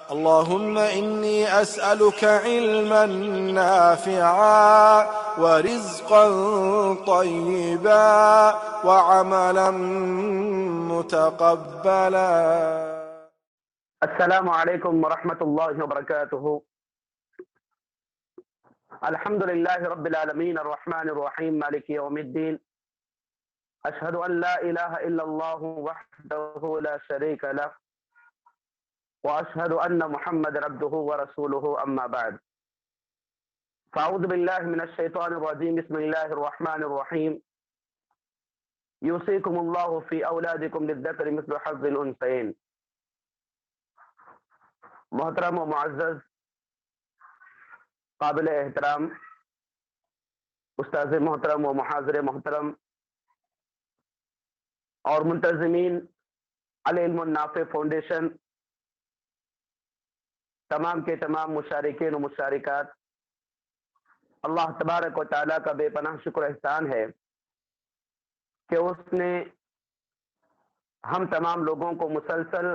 اللهم إني أسألك علما نافعا ورزقا طيبا وعملا متقبلا. السلام علیکم ورحمۃ اللہ وبرکاتہ. الحمد للہ رب العالمین الرحمن الرحیم مالک یوم الدین. اشہد ان لا الہ الا اللہ وحدہ لا شریک لہ واشہد ان محمد عبدہ ورسولہ اما بعد. فاعوذ باللہ من الشیطان الرجیم. بسم اللہ الرحمن الرحیم. یوصیکم اللہ فی اولادکم للذکر مثل حظ الانثیین. محترم و معزز قابل احترام استاذ محترم و محاضر محترم اور منتظمین العلم النافع فاؤنڈیشن، تمام کے تمام مشارکین و مشارکات، اللہ تبارک و تعالیٰ کا بے پناہ شکر احسان ہے کہ اس نے ہم تمام لوگوں کو مسلسل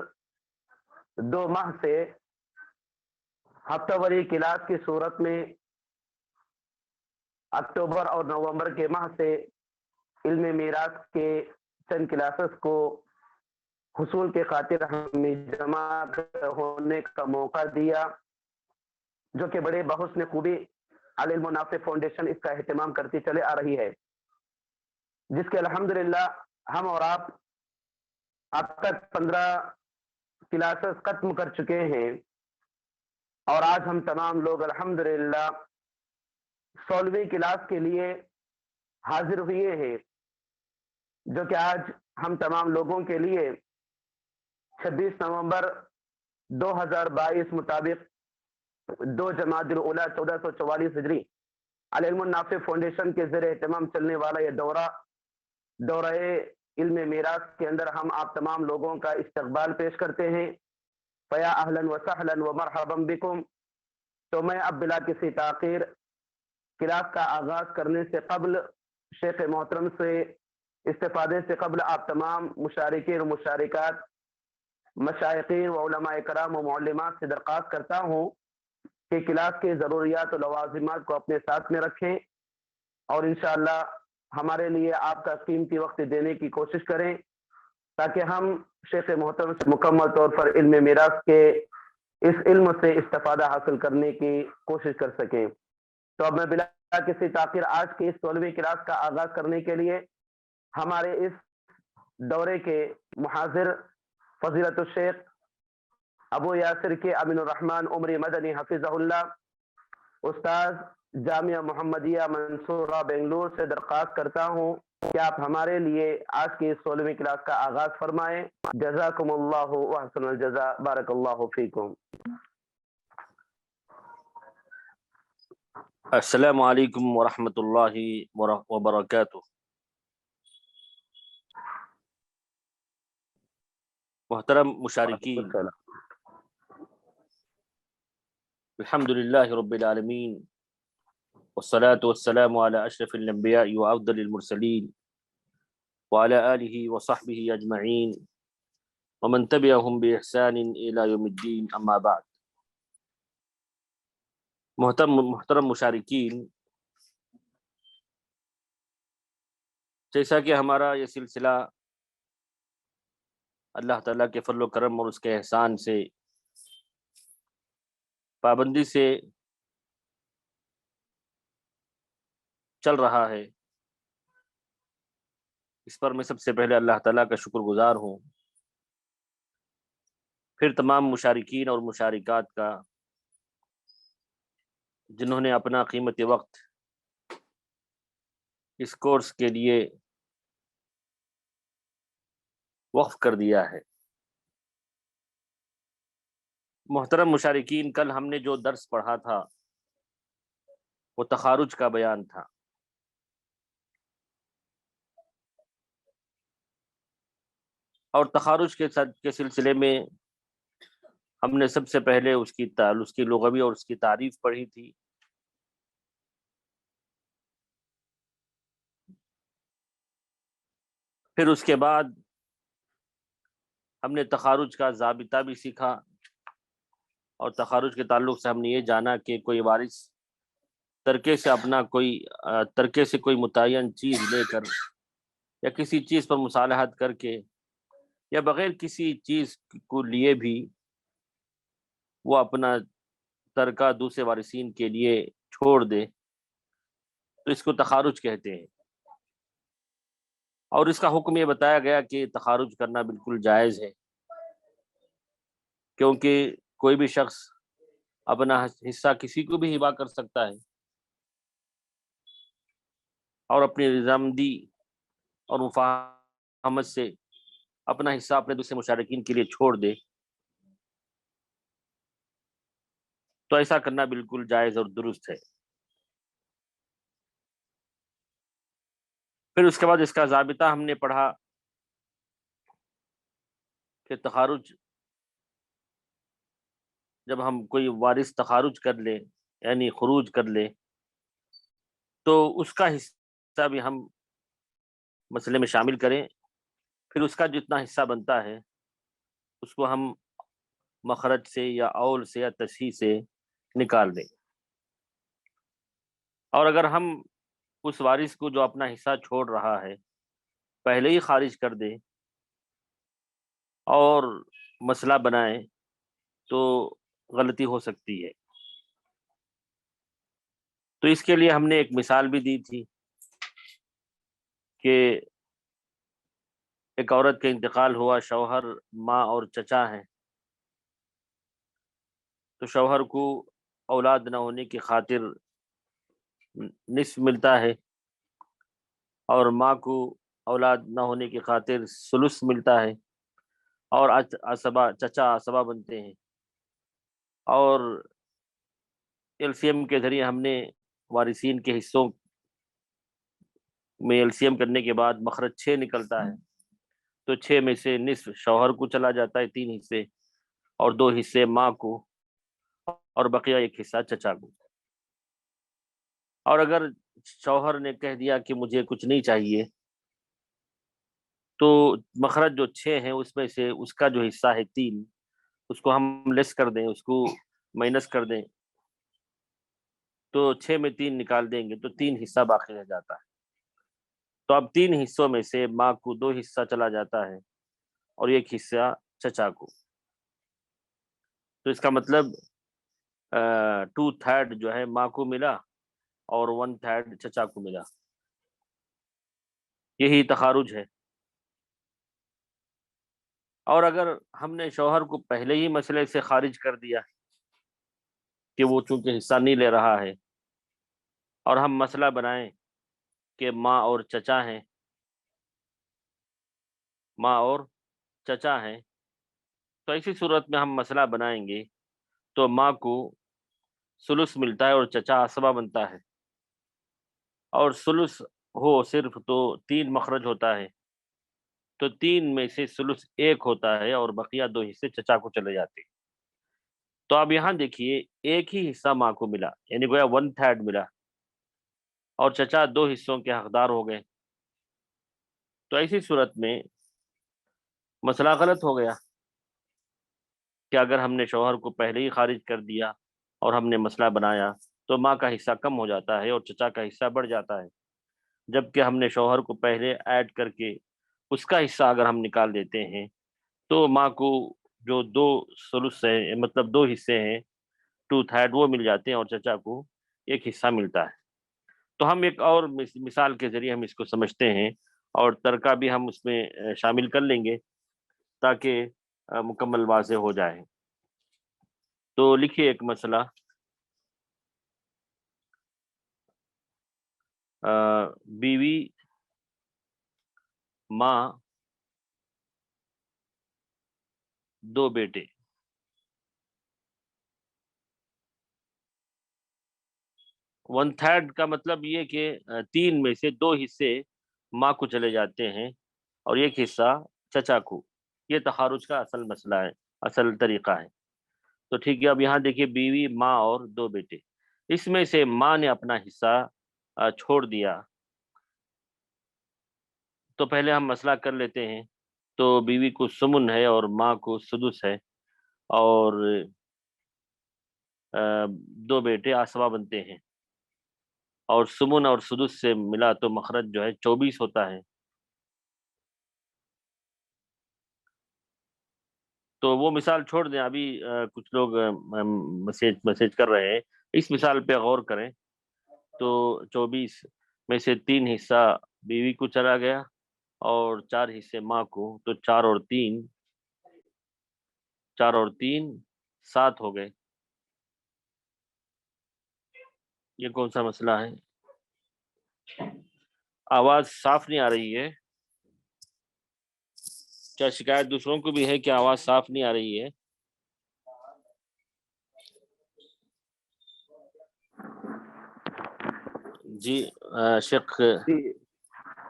2 ماہ سے ہفتہ واری کلاس کی صورت میں اکتوبر اور نومبر کے ماہ سے علم میراث کے چند کلاسز کو حصول کے خاطر ہمیں جمع ہونے کا موقع دیا، جو کہ بڑے بحسن خوبی العلم نافع فاؤنڈیشن اس کا اہتمام کرتی چلے آ رہی ہے، جس کے الحمدللہ ہم اور آپ اب تک 15 کلاسز ختم کر چکے ہیں، اور آج ہم تمام لوگ الحمدللہ 16ویں کلاس کے لیے حاضر ہوئے ہیں، جو کہ آج ہم تمام لوگوں کے لیے 26 نومبر 2022 مطابق 2 جمادی الاولیٰ 1444 ہجری العلم النافع فاؤنڈیشن کے زیر اہتمام چلنے والا یہ دورہ علم میراث کے اندر ہم آپ تمام لوگوں کا استقبال پیش کرتے ہیں. فیا اہلا وسہلا ومرحبا بکم. تو میں اب بلا کسی تاخیر کلاس کا آغاز کرنے سے قبل شیخ محترم سے استفادے سے قبل آپ تمام مشارکین و مشارکات، مشائقین و علماء کرام و معلمات سے درخواست کرتا ہوں کہ کلاس کے ضروریات و لوازمات کو اپنے ساتھ میں رکھیں، اور انشاءاللہ ہمارے لیے آپ کا قیمتی وقت دینے کی کوشش کریں تاکہ ہم شیخ محترم سے مکمل طور پر علم میراث کے اس علم سے استفادہ حاصل کرنے کی کوشش کر سکیں. تو اب میں بلا کسی تاخیر آج کی اس 16ویں کلاس کا آغاز کرنے کے لیے ہمارے اس دورے کے محاضر فضیلت الشیخ ابو یاسر کے امین الرحمن عمری مدنی حفظہ اللہ، استاذ جامعہ محمدیہ منصورہ بنگلور سے درخواست کرتا ہوں کہ آپ ہمارے لیے آج کی 16ویں کلاس کا آغاز فرمائیں. جزاکم اللہ واحسن الجزاء. بارک اللہ فیکم. السلام علیکم ورحمۃ اللہ وبرکاتہ. محترم مشارکین، الحمد للہ رب العالمین والصلاة والسلام علی اشرف الانبیاء وافضل المرسلین وعلی آلہ وصحبہ اجمعین ومن تبعہم باحسان الی یوم الدین. اما بعد. محترم مشارکین، جیسا کہ ہمارا یہ سلسلہ اللہ تعالیٰ کے فضل و کرم اور اس کے احسان سے پابندی سے چل رہا ہے، اس پر میں سب سے پہلے اللہ تعالیٰ کا شکر گزار ہوں، پھر تمام مشارکین اور مشارکات کا جنہوں نے اپنا قیمتی وقت اس کورس کے لیے وقف کر دیا ہے. محترم مشارکین، کل ہم نے جو درس پڑھا تھا وہ تخارج کا بیان تھا. اور تخارج کے سلسلے میں ہم نے سب سے پہلے اس کی لغوی اور اس کی تعریف پڑھی تھی. پھر اس کے بعد ہم نے تخارج کا ضابطہ بھی سیکھا اور تخارج کے تعلق سے ہم نے یہ جانا کہ کوئی وارث ترکے سے کوئی متعین چیز لے کر یا کسی چیز پر مصالحت کر کے یا بغیر کسی چیز کو لیے بھی وہ اپنا ترکہ دوسرے وارثین کے لیے چھوڑ دے تو اس کو تخارج کہتے ہیں۔ اور اس کا حکم یہ بتایا گیا کہ تخارج کرنا بالکل جائز ہے، کیونکہ کوئی بھی شخص اپنا حصہ کسی کو بھی ہبہ کر سکتا ہے اور اپنی رضامندی اور مفاہمت سے اپنا حصہ اپنے دوسرے مشارکین کے لیے چھوڑ دے تو ایسا کرنا بالکل جائز اور درست ہے۔ پھر اس کے بعد اس کا ضابطہ ہم نے پڑھا کہ تخارج، جب ہم کوئی وارث تخارج کر لے یعنی خروج کر لے تو اس کا حصہ بھی ہم مسئلے میں شامل کریں، پھر اس کا جتنا حصہ بنتا ہے اس کو ہم مخرج سے یا اول سے یا تصحیح سے نکال دیں۔ اور اگر ہم اس وارث کو جو اپنا حصہ چھوڑ رہا ہے پہلے ہی خارج کر دیں اور مسئلہ بنائیں تو غلطی ہو سکتی ہے۔ تو اس کے لیے ہم نے ایک مثال بھی دی تھی کہ ایک عورت کا انتقال ہوا، شوہر، ماں اور چچا ہیں، تو شوہر کو اولاد نہ ہونے کی خاطر نصف ملتا ہے اور ماں کو اولاد نہ ہونے کی خاطر ثلث ملتا ہے، اور چچا عصبہ بنتے ہیں۔ اور ایل سی ایم کے ذریعے ہم نے وارثین کے حصوں میں ایل سی ایم کرنے کے بعد مخرج 6 نکلتا ہے، تو 6 میں سے نصف شوہر کو چلا جاتا ہے، 3 حصے، اور 2 حصے ماں کو، اور بقیہ 1 حصہ چچا کو۔ اور اگر شوہر نے کہہ دیا کہ مجھے کچھ نہیں چاہیے تو مخرج جو 6 ہیں اس میں سے اس کا جو حصہ ہے 3، اس کو ہم لیس کر دیں، اس کو مائنس کر دیں، تو 6 میں 3 نکال دیں گے تو 3 حصہ باقی رہ جاتا ہے۔ تو اب 3 حصوں میں سے ماں کو 2 حصہ چلا جاتا ہے اور 1 حصہ چچا کو۔ تو اس کا مطلب 2/3 جو ہے ماں کو ملا اور 1/3 چچا کو ملا، یہی تخارج ہے۔ اور اگر ہم نے شوہر کو پہلے ہی مسئلے سے خارج کر دیا کہ وہ چونکہ حصہ نہیں لے رہا ہے، اور ہم مسئلہ بنائیں کہ ماں اور چچا ہیں، تو ایسی صورت میں ہم مسئلہ بنائیں گے تو ماں کو ثلث ملتا ہے اور چچا عصبہ بنتا ہے، اور ثلث ہو صرف تو 3 مخرج ہوتا ہے، تو 3 میں سے ثلث 1 ہوتا ہے اور بقیہ 2 حصے چچا کو چلے جاتے ہیں۔ تو اب یہاں دیکھیے ایک ہی حصہ ماں کو ملا، یعنی گویا 1/3 ملا، اور چچا 2 حصوں کے حقدار ہو گئے۔ تو ایسی صورت میں مسئلہ غلط ہو گیا کہ اگر ہم نے شوہر کو پہلے ہی خارج کر دیا اور ہم نے مسئلہ بنایا تو ماں کا حصہ کم ہو جاتا ہے اور چچا کا حصہ بڑھ جاتا ہے، جبکہ ہم نے شوہر کو پہلے ایڈ کر کے اس کا حصہ اگر ہم نکال دیتے ہیں تو ماں کو جو 2 ثلث ہے مطلب 2 حصے ہیں 2/3 وہ مل جاتے ہیں اور چچا کو 1 حصہ ملتا ہے۔ تو ہم ایک اور مثال کے ذریعے ہم اس کو سمجھتے ہیں، اور ترکہ بھی ہم اس میں شامل کر لیں گے تاکہ مکمل واضح ہو جائے۔ تو لکھیے ایک مسئلہ، بیوی، ماں، 2 بیٹے۔ 1/3 کا مطلب یہ کہ 3 میں سے 2 حصے ماں کو چلے جاتے ہیں اور 1 حصہ چچا کو۔ یہ تخارج کا اصل مسئلہ ہے، اصل طریقہ ہے۔ تو ٹھیک ہے، اب یہاں دیکھیے بیوی، ماں اور 2 بیٹے، اس میں سے ماں نے اپنا حصہ چھوڑ دیا، تو پہلے ہم مسئلہ کر لیتے ہیں۔ تو بیوی کو ثمن ہے اور ماں کو سدس ہے، اور دو بیٹے آسبا بنتے ہیں، اور سمن اور سدس سے ملا تو مخرج جو ہے 24 ہوتا ہے۔ تو وہ مثال چھوڑ دیں، ابھی کچھ لوگ میسج کر رہے ہیں، اس مثال پہ غور کریں۔ تو 24 میں سے 3 حصہ بیوی کو چلا گیا اور 4 حصے ماں کو، تو 4 اور 3 7 ہو گئے۔ یہ کون سا مسئلہ ہے؟ آواز صاف نہیں آ رہی ہے، کیا شکایت دوسروں کو بھی ہے کہ آواز صاف نہیں آ رہی ہے؟ جی شیخ،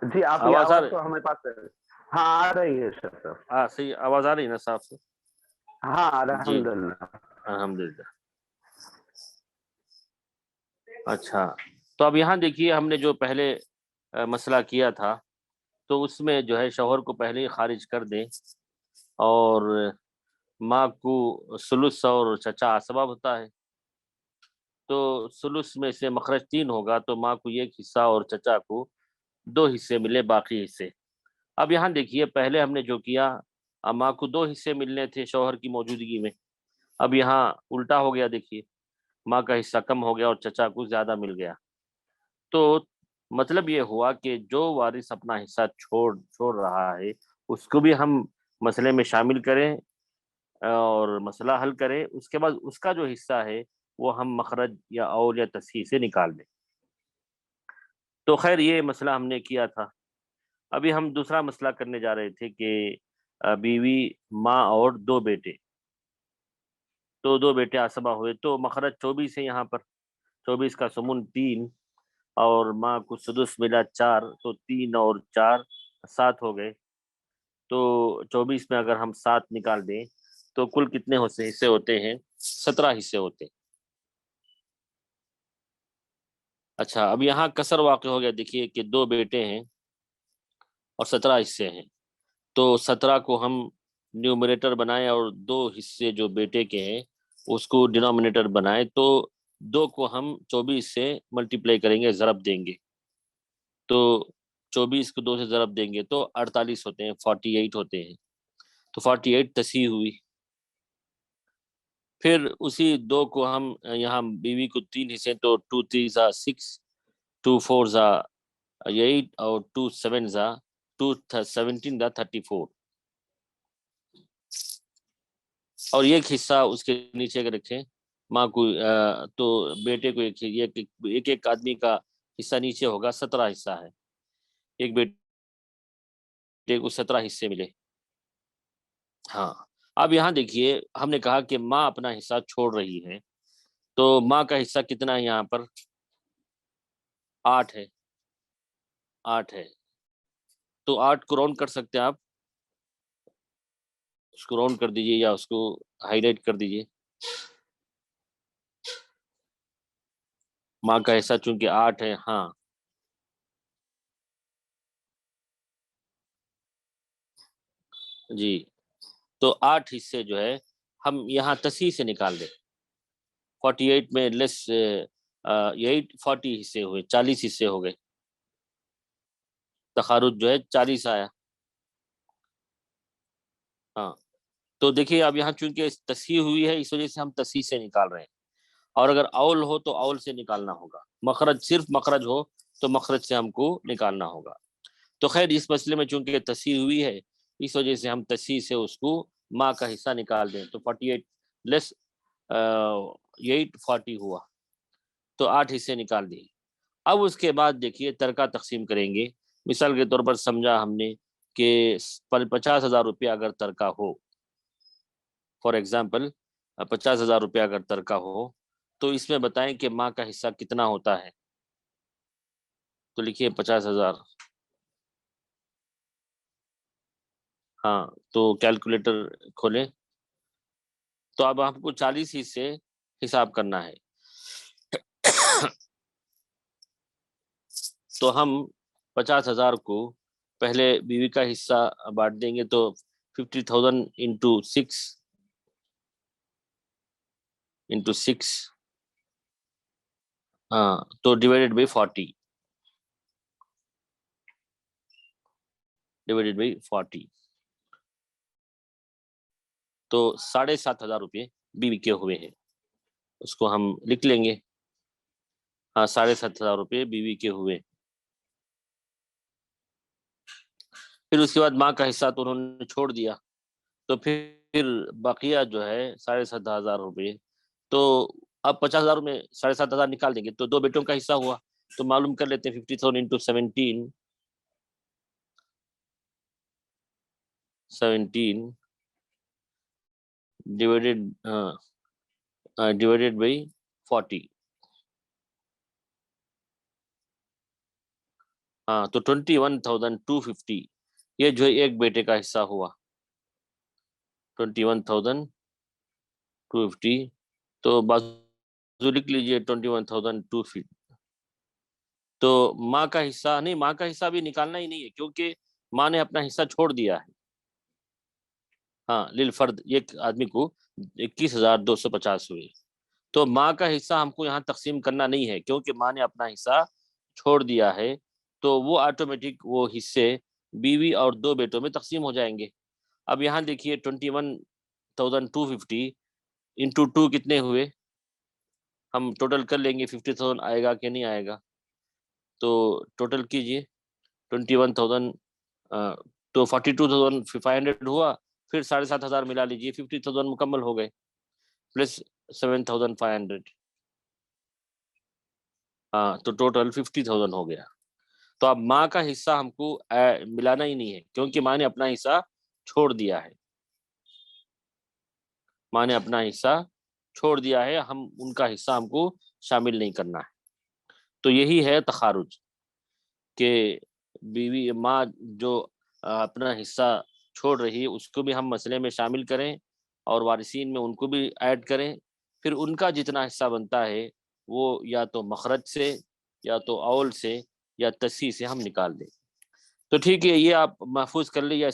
جی آپ کی آواز آواز تو ہمارے پاس ہاں آ رہی ہے شیخ صاحب۔ ہاں صحیح آواز آ رہی ہے نا صاف سے؟ ہاں جی الحمدللہ۔ الحمدللہ۔ اچھا، تو اب یہاں دیکھیے، ہم نے جو پہلے مسئلہ کیا تھا تو اس میں جو ہے شوہر کو پہلے ہی خارج کر دیں، اور ماں کو ثلث اور چچا اسباب ہوتا ہے، تو ثلث میں سے مخرج 3 ہوگا تو ماں کو 1 حصہ اور چچا کو 2 حصے ملے، باقی حصے۔ اب یہاں دیکھیے، پہلے ہم نے جو کیا، ماں کو 2 حصے ملنے تھے شوہر کی موجودگی میں، اب یہاں الٹا ہو گیا، دیکھیے ماں کا حصہ کم ہو گیا اور چچا کو زیادہ مل گیا۔ تو مطلب یہ ہوا کہ جو وارث اپنا حصہ چھوڑ رہا ہے اس کو بھی ہم مسئلے میں شامل کریں اور مسئلہ حل کریں، اس کے بعد اس کا جو حصہ ہے وہ ہم مخرج یا اول یا تصحیح سے نکال دیں۔ تو خیر یہ مسئلہ ہم نے کیا تھا۔ ابھی ہم دوسرا مسئلہ کرنے جا رہے تھے کہ بیوی، ماں اور 2 بیٹے، تو 2 بیٹے اسبا ہوئے تو مخرج 24 ہے یہاں پر، 24 کا سمن 3 اور ماں کو سدس ملا 4، تو 3 اور 4 7 ہو گئے۔ تو 24 میں اگر ہم 7 نکال دیں تو کل کتنے حصے ہوتے ہیں؟ 17 حصے ہوتے ہیں۔ اچھا، اب یہاں کسر واقع ہو گیا، دیکھیے کہ 2 بیٹے ہیں اور 17 حصے ہیں، تو 17 کو ہم نیومریٹر بنائیں اور 2 حصے جو بیٹے کے ہیں اس کو ڈینومینیٹر بنائیں، تو 2 کو ہم 24 سے ملٹیپلائی کریں گے، ضرب دیں گے، تو 24 کو 2 سے ضرب دیں گے تو 48 ہوتے ہیں، 48 ہوتے ہیں، تو 48 تصحیح ہوئی۔ پھر اسی 2 کو ہم یہاں بیوی کو 3 حصے، تو 2 3 6، 2 4 8 اور 2 7 2 17 34، اور ایک حصہ اس کے نیچے کے رکھیں ماں کو، تو بیٹے کو ایک آدمی کا حصہ نیچے ہوگا، 17 حصہ ہے، ایک بیٹے کو 17 حصے ملے۔ ہاں، اب یہاں دیکھیے ہم نے کہا کہ ماں اپنا حصہ چھوڑ رہی ہے، تو ماں کا حصہ کتنا ہے یہاں پر؟ 8 ہے، 8 ہے، تو 8 کو راؤنڈ کر سکتے ہیں آپ، اس کو راؤنڈ کر دیجئے یا اس کو ہائی لائٹ کر دیجئے۔ ماں کا حصہ چونکہ 8 ہے، ہاں جی، تو 8 حصے جو ہے ہم یہاں تصحیح سے نکال دیں، 48 میں لیس 8 40 حصے ہوئے، 40 حصے ہو گئے، تخارج جو ہے 40 آیا۔ ہاں، تو دیکھیے اب یہاں چونکہ تصحیح ہوئی ہے اس وجہ سے ہم تصحیح سے نکال رہے ہیں، اور اگر اول ہو تو اول سے نکالنا ہوگا، مخرج صرف مخرج ہو تو مخرج سے ہم کو نکالنا ہوگا۔ تو خیر اس مسئلے میں چونکہ تصحیح ہوئی ہے اس وجہ سے ہم تصحیح سے اس کو ماں کا حصہ نکال دیں، تو 48 لیس 8 40 ہوا، تو 8 حصے نکال دیے۔ اب اس کے بعد دیکھیے ترکہ تقسیم کریں گے۔ مثال کے طور پر سمجھا ہم نے کہ 50,000 روپیہ اگر ترکہ ہو، فار ایگزامپل 50,000 روپیہ اگر ترکہ ہو، تو اس میں بتائیں کہ ماں کا حصہ کتنا ہوتا ہے، تو لکھیے 50,000، ہاں تو کیلکولیٹر کھولیں، تو اب ہم کو 40 حصے حساب کرنا ہے، تو ہم 50,000 کو پہلے بیوی کا حصہ بانٹ دیں گے، تو 50,000 انٹو 6 ہاں تو ڈیوائڈیڈ بائی 40، ڈیوائڈیڈ بائی 40، تو 7,500 روپے بیوی کے ہوئے ہیں، اس کو ہم لکھ لیں گے. ہاں 7,500 روپے بیوی کے ہوئے. پھر اس کے بعد ماں کا حصہ تو انہوں نے چھوڑ دیا، تو پھر بقیہ جو ہے 7,500 روپے، تو اب 50,000 میں 7,500 نکال دیں گے تو 2 بیٹوں کا حصہ ہوا. تو معلوم کر لیتے ہیں 50,000 انٹو 17 ڈیوائڈیڈ بائی 40. ہاں تو 21,250 یہ جو ہے ایک بیٹے کا حصہ ہوا، 21,250. تو بازو لکھ لیجیے 21,250. تو ماں کا حصہ نہیں، ماں کا حصہ بھی نکالنا ہی نہیں ہے کیونکہ ماں نے اپنا حصہ چھوڑ دیا ہے. ہاں للفرد ایک آدمی کو 21,250 ہوئے، تو ماں کا حصہ ہم کو یہاں تقسیم کرنا نہیں ہے کیونکہ ماں نے اپنا حصہ چھوڑ دیا ہے، تو وہ آٹومیٹک وہ حصے بیوی اور 2 بیٹوں میں تقسیم ہو جائیں گے. اب یہاں دیکھیے 21,250 انٹو 2 کتنے ہوئے، ہم ٹوٹل کر لیں گے 50,000 آئے گا کہ نہیں آئے گا. تو ٹوٹل کیجئے 21,000 تو 42,500 ہوا، پھر 7,500 ملا لیجئے، 50,000 مکمل ہو گئے پلس 7,500. ہاں تو ٹوٹل 50,000 ہو گیا. تو اب ماں کا حصہ ہم کو ملانا ہی نہیں ہے کیونکہ ماں نے اپنا حصہ چھوڑ دیا ہے، ماں نے اپنا حصہ چھوڑ دیا ہے، ہم ان کا حصہ ہم کو شامل نہیں کرنا ہے. تو یہی ہے تخارج کہ بیوی ماں جو اپنا حصہ چھوڑ رہی ہے اس کو بھی ہم مسئلے میں شامل کریں اور وارثین میں ان کو بھی ایڈ کریں، پھر ان کا جتنا حصہ بنتا ہے وہ یا تو مخرج سے یا تو اول سے یا تصحیح سے ہم نکال دیں. تو ٹھیک ہے، یہ آپ محفوظ کر لیجیے،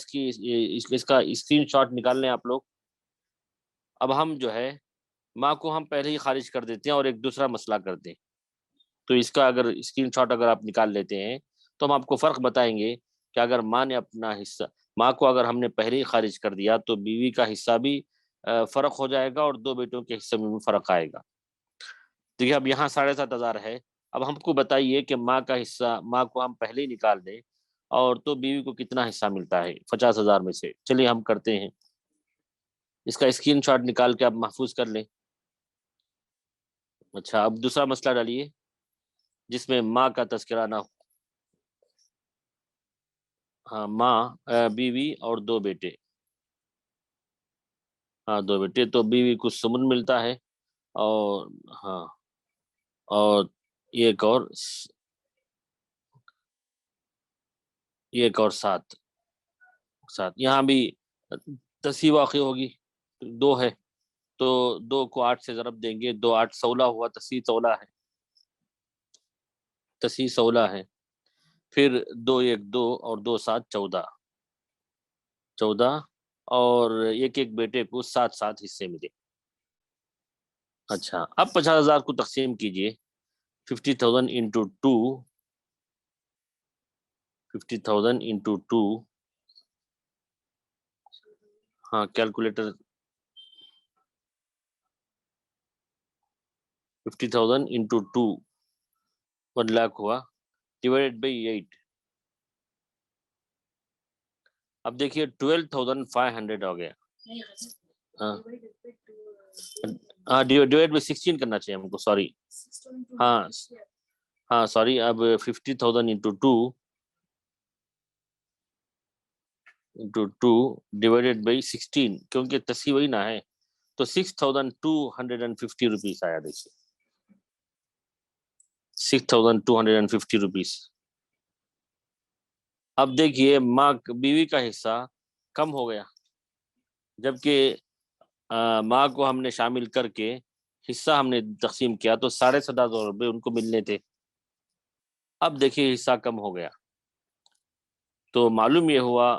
اس کا اسکرین شاٹ نکال لیں آپ لوگ. اب ہم جو ہے ماں کو ہم پہلے ہی خارج کر دیتے ہیں اور ایک دوسرا مسئلہ کرتے ہیں. تو اس کا اگر اسکرین شاٹ اگر آپ نکال لیتے ہیں تو ہم آپ کو فرق بتائیں گے کہ اگر ماں نے اپنا حصہ، ماں کو اگر ہم نے پہلے ہی خارج کر دیا تو بیوی کا حصہ بھی فرق ہو جائے گا اور 2 بیٹوں کے حصے میں بھی فرق آئے گا. دیکھیے اب یہاں 7,500 ہے، اب ہم کو بتائیے کہ ماں کا حصہ، ماں کو ہم پہلے ہی نکال دیں اور تو بیوی کو کتنا حصہ ملتا ہے 50,000 میں سے. چلیے ہم کرتے ہیں، اس کا اسکرین شاٹ نکال کے آپ محفوظ کر لیں. اچھا اب دوسرا مسئلہ ڈالیے جس میں ماں کا تذکرہ نہ ہو. ہاں ماں، بیوی اور 2 بیٹے. ہاں 2 بیٹے، تو بیوی کو سمن ملتا ہے اور ہاں اور ایک اور 7 یہاں بھی تصحیح واقع ہوگی، 2 ہے تو 2 کو 8 سے ضرب دیں گے، 2 8 16 ہوا، تصحیح 16 ہے، تصحیح 16 ہے. پھر 2 1 2 اور 2 7 14 اور ایک بیٹے کو 7 حصے ملے. اچھا اب 50,000 کو تقسیم کیجئے 50,000 انٹو 2، 50,000 انٹو 2. ہاں کیلکولیٹر، 50,000 انٹو 2 1 لاکھ ہوا، ڈیوائڈیڈ بائی 8. اب دیکھیے 12,500 ہو گیا. ہاں ڈیوائڈ بائی 16 کرنا چاہیے ہم کو، سوری. ہاں سوری، اب 50,000 انٹو 2 ڈیوائڈیڈ بائی 16 کیونکہ تصحیح وہی نہ ہے، تو 6,250 روپیز آیا. دیکھیے 6,250 روپیز. اب دیکھیے ماں بیوی کا حصہ کم ہو گیا، جبکہ ماں کو ہم نے شامل کر کے حصہ ہم نے تقسیم کیا تو 7,500 روپے ان کو ملنے تھے. اب دیکھیے حصہ کم ہو گیا، تو معلوم یہ ہوا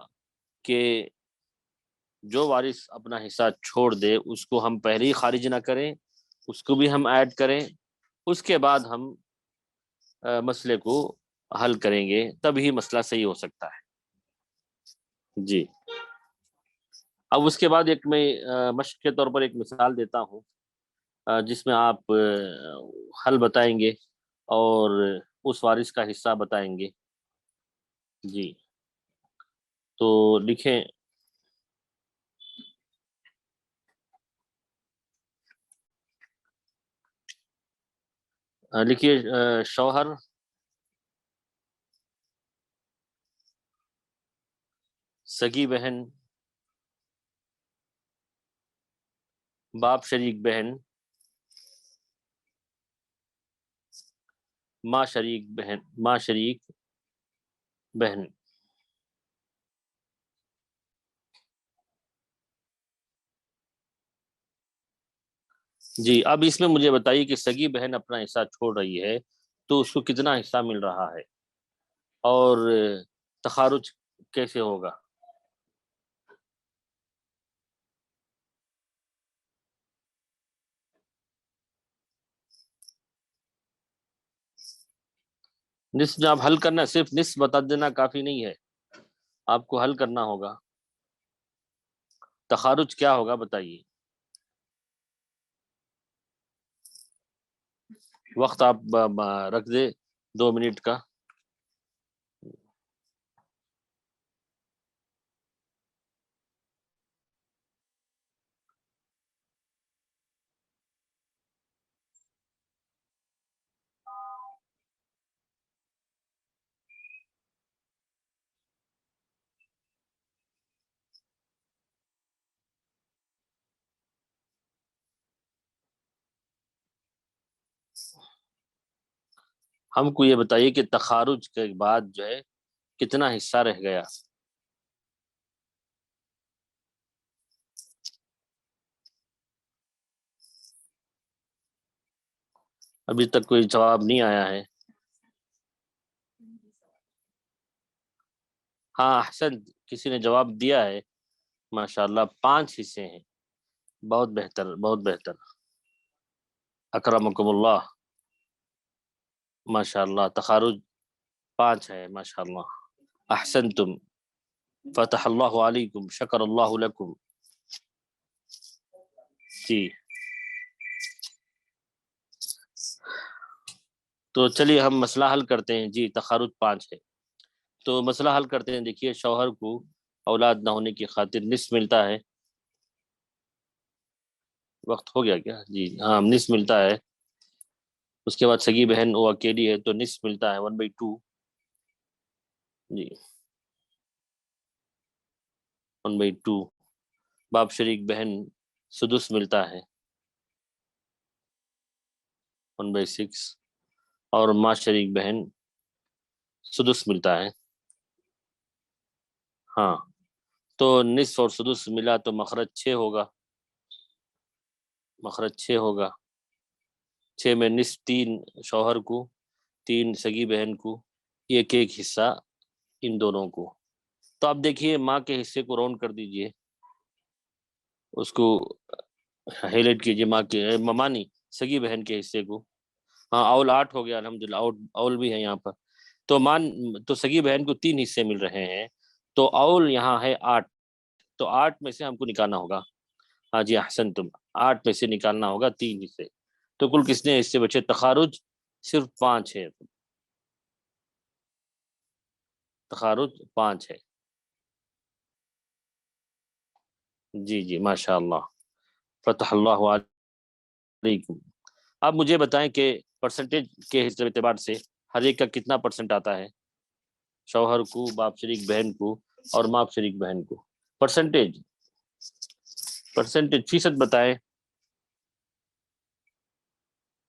کہ جو وارث اپنا حصہ چھوڑ دے اس کو ہم پہلے ہی خارج نہ کریں، اس کو بھی ہم ایڈ کریں، اس کے بعد ہم مسئلے کو حل کریں گے تب ہی مسئلہ صحیح ہو سکتا ہے جی۔ اب اس کے بعد ایک میں مشق کے طور پر ایک مثال دیتا ہوں جس میں آپ حل بتائیں گے اور اس وارث کا حصہ بتائیں گے جی۔ تو لکھیں، لکھیے شوہر سگی بہن باپ شریک بہن ماں شریک بہن جی۔ اب اس میں مجھے بتائیے کہ سگی بہن اپنا حصہ چھوڑ رہی ہے تو اس کو کتنا حصہ مل رہا ہے اور تخارج کیسے ہوگا؟ نصف جب حل کرنا، صرف نصف بتا دینا کافی نہیں ہے، آپ کو حل کرنا ہوگا۔ تخارج کیا ہوگا بتائیے؟ وقت آپ رکھ دے 2 منٹ کا۔ ہم کو یہ بتائیے کہ تخارج کے بعد جو ہے کتنا حصہ رہ گیا؟ ابھی تک کوئی جواب نہیں آیا ہے۔ ہاں احسن، کسی نے جواب دیا ہے، ماشاءاللہ 5 حصے ہیں، بہت بہتر بہت بہتر، اکرمکم اللہ، ماشاءاللہ تخارج 5 ہے، ماشاءاللہ احسنتم، فتح اللہ علیکم، شکر اللہ لکم جی۔ تو چلیے ہم مسئلہ حل کرتے ہیں جی۔ تخارج 5 ہے تو مسئلہ حل کرتے ہیں۔ دیکھیے، شوہر کو اولاد نہ ہونے کی خاطر نصف ملتا ہے، وقت ہو گیا کیا جی؟ ہاں نصف ملتا ہے۔ اس کے بعد سگی بہن وہ اکیلی ہے تو نصف ملتا ہے 1/2 جی، 1/2۔ باپ شریک بہن سدس ملتا ہے 1/6، اور ماں شریک بہن سدس ملتا ہے۔ ہاں تو نصف اور سدس ملا تو مخرج 6 ہوگا، مخرج 6 ہوگا۔ 6 میں نصف 3 شوہر کو، 3 سگی بہن کو، ایک ایک حصہ ان دونوں کو۔ تو آپ دیکھیے ماں کے حصے کو راؤنڈ کر دیجئے، اس کو ہائی لائٹ کیجیے، ماں کے ممانی سگی بہن کے حصے کو۔ ہاں اول 8 ہو گیا الحمدللہ، اول بھی ہے یہاں پر۔ تو سگی بہن کو 3 حصے مل رہے ہیں، تو اول یہاں ہے 8، تو 8 میں سے ہم کو نکالنا ہوگا۔ ہاں جی احسنتم، 8 میں سے نکالنا ہوگا 3 حصے، تو کل کتنے حصے بچے؟ تخارج صرف 5 ہے، تخارج 5 ہے جی جی، ماشاء اللہ، فتح اللہ علیکم۔ اب مجھے بتائیں کہ پرسنٹیج کے اعتبار سے ہر ایک کا کتنا پرسنٹ آتا ہے؟ شوہر کو، باپ شریک بہن کو اور ماں شریک بہن کو، پرسنٹیج فیصد بتائیں،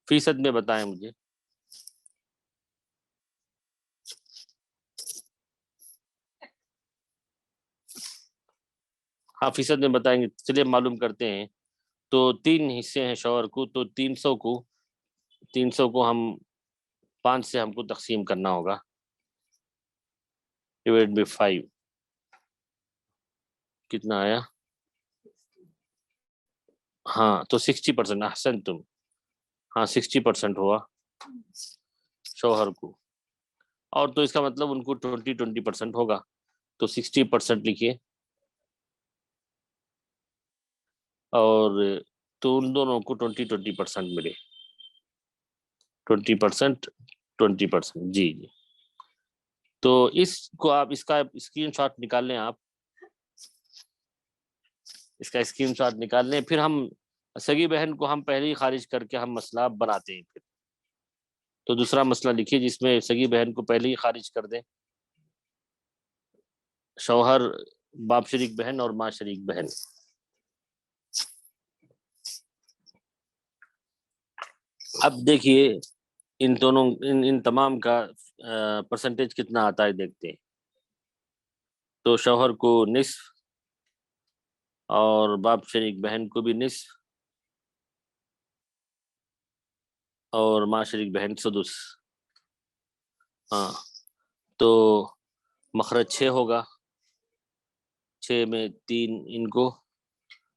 فیصد میں بتائیں مجھے۔ ہاں فیصد میں بتائیں گے، چلیے معلوم کرتے ہیں۔ تو 3 حصے ہیں شوہر کو، تو 300 کو ہم 5 سے ہم کو تقسیم کرنا ہوگا، ڈیوائڈ بائی 5 کتنا آیا؟ ہاں تو 60%، احسن تم، ہاں 60% ہوا۔ شوہر کو، اور تو اس کا مطلب ان کو 20% ہوگا، تو 60% لکھیے، اور تو ان دونوں کو 20% ملے، 20%، جی جی۔ تو اس کو آپ اس کا اسکرین شاٹ نکال لیں، آپ اس کا اسکرین شاٹ نکال لیں، پھر ہم سگی بہن کو ہم پہلے ہی خارج کر کے ہم مسئلہ بناتے ہیں۔ پھر تو دوسرا مسئلہ لکھیے جس میں سگی بہن کو پہلے ہی خارج کر دیں، شوہر، باپ شریک بہن اور ماں شریک بہن۔ اب دیکھیے ان دونوں ان تمام کا پرسنٹیج کتنا آتا ہے دیکھتے ہیں۔ تو شوہر کو نصف اور باپ شریک بہن کو بھی نصف اور ماں شریک بہن سدس۔ ہاں، تو مخرج 6 ہوگا، 6 میں 3 ان کو،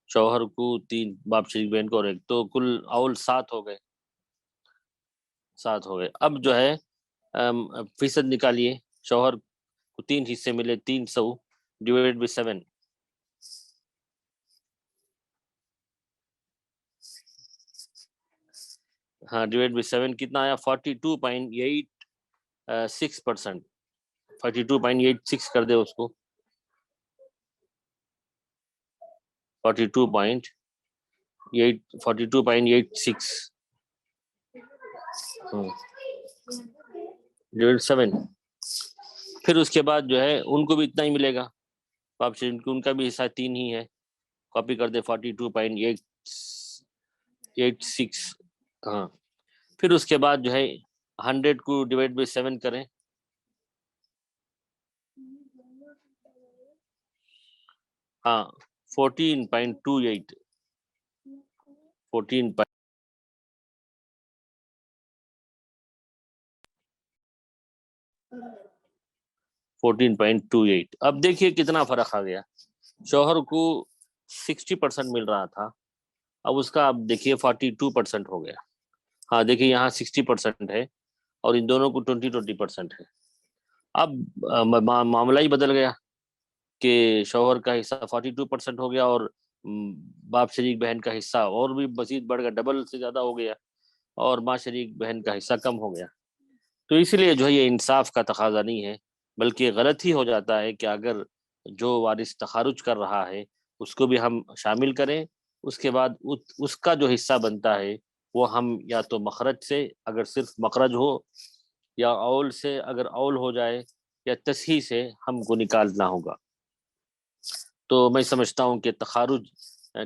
شوہر کو 3 باپ شریک بہن کو اور 1، تو کل اول 7 ہو گئے، 7 ہو گئے۔ اب جو ہے فیصد نکالیے، شوہر کو 3 حصے ملے، 300 ڈیوائڈ بائی 7، ہاں ڈیوائڈ بائی 7 کتنا آیا؟ 42.86%، 42.86 کر دے اس کو، 42.86 ڈیوائڈ 7۔ پھر اس کے بعد جو ہے ان کو بھی اتنا ہی ملے گا، باپ شریک کو ان کا بھی حصہ 3 ہی ہے، کاپی کر دے 42.86، ہاں۔ پھر اس کے بعد جو ہے 100 کو ڈیوائڈ بائی 7 کریں، ہاں 14.28، 14.28۔ اب دیکھیے کتنا فرق آ گیا، شوہر کو 60% مل رہا تھا، اب اس کا اب دیکھیے 42% ہو گیا۔ ہاں دیکھیے یہاں 60% ہے اور ان دونوں کو 20% ہے۔ اب معاملہ ہی بدل گیا کہ شوہر کا حصہ 42% ہو گیا، اور باپ شریک بہن کا حصہ اور بھی مزید بڑھ گیا، ڈبل سے زیادہ ہو گیا، اور ماں شریک بہن کا حصہ کم ہو گیا۔ تو اس لیے جو ہے یہ انصاف کا تقاضا نہیں ہے، بلکہ غلط ہی ہو جاتا ہے کہ اگر جو وارث تخارج کر رہا ہے اس کو بھی ہم شامل کریں، اس کے بعد اس کا جو حصہ بنتا ہے وہ ہم یا تو مخرج سے اگر صرف مخرج ہو، یا اول سے اگر اول ہو جائے، یا تصحیح سے ہم کو نکالنا ہوگا۔ تو میں سمجھتا ہوں کہ تخارج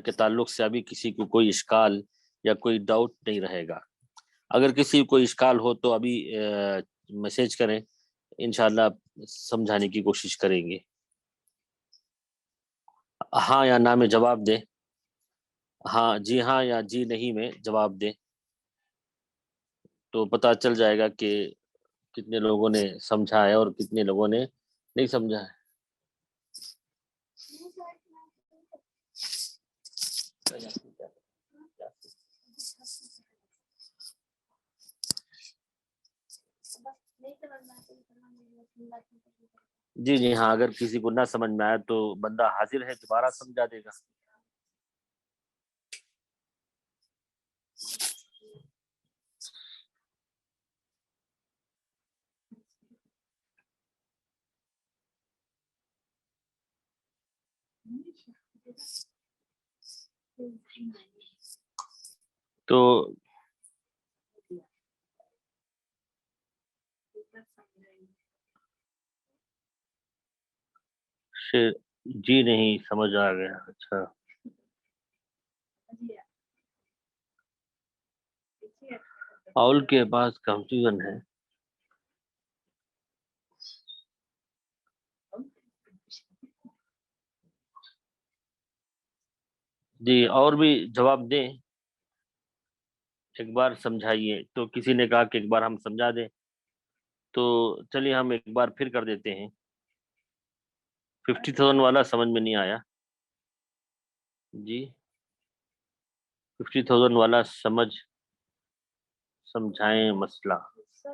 کے تعلق سے ابھی کسی کو کوئی اشکال یا کوئی ڈاؤٹ نہیں رہے گا۔ اگر کسی کو کوئی اشکال ہو تو ابھی میسج کریں، انشاءاللہ سمجھانے کی کوشش کریں گے۔ ہاں یا نہ میں جواب دیں، ہاں جی ہاں یا جی نہیں میں جواب دیں، تو پتہ چل جائے گا کہ کتنے لوگوں نے سمجھا ہے اور کتنے لوگوں نے نہیں سمجھا ہے۔ جی جی ہاں، اگر کسی کو نہ سمجھ میں آئے تو بندہ حاضر ہے، دوبارہ سمجھا دے گا۔ تو جی نہیں سمجھ آ گیا، اچھا اول کے بعد کنفیوژن ہے۔ جی اور بھی جواب دیں، ایک بار سمجھائیے۔ تو کسی نے کہا کہ ایک بار ہم سمجھا دیں، تو چلیے ہم ایک بار پھر کر دیتے ہیں۔ 50,000 والا سمجھ میں نہیں آیا جی، 50,000 والا سمجھائیں مسئلہ۔ حصہ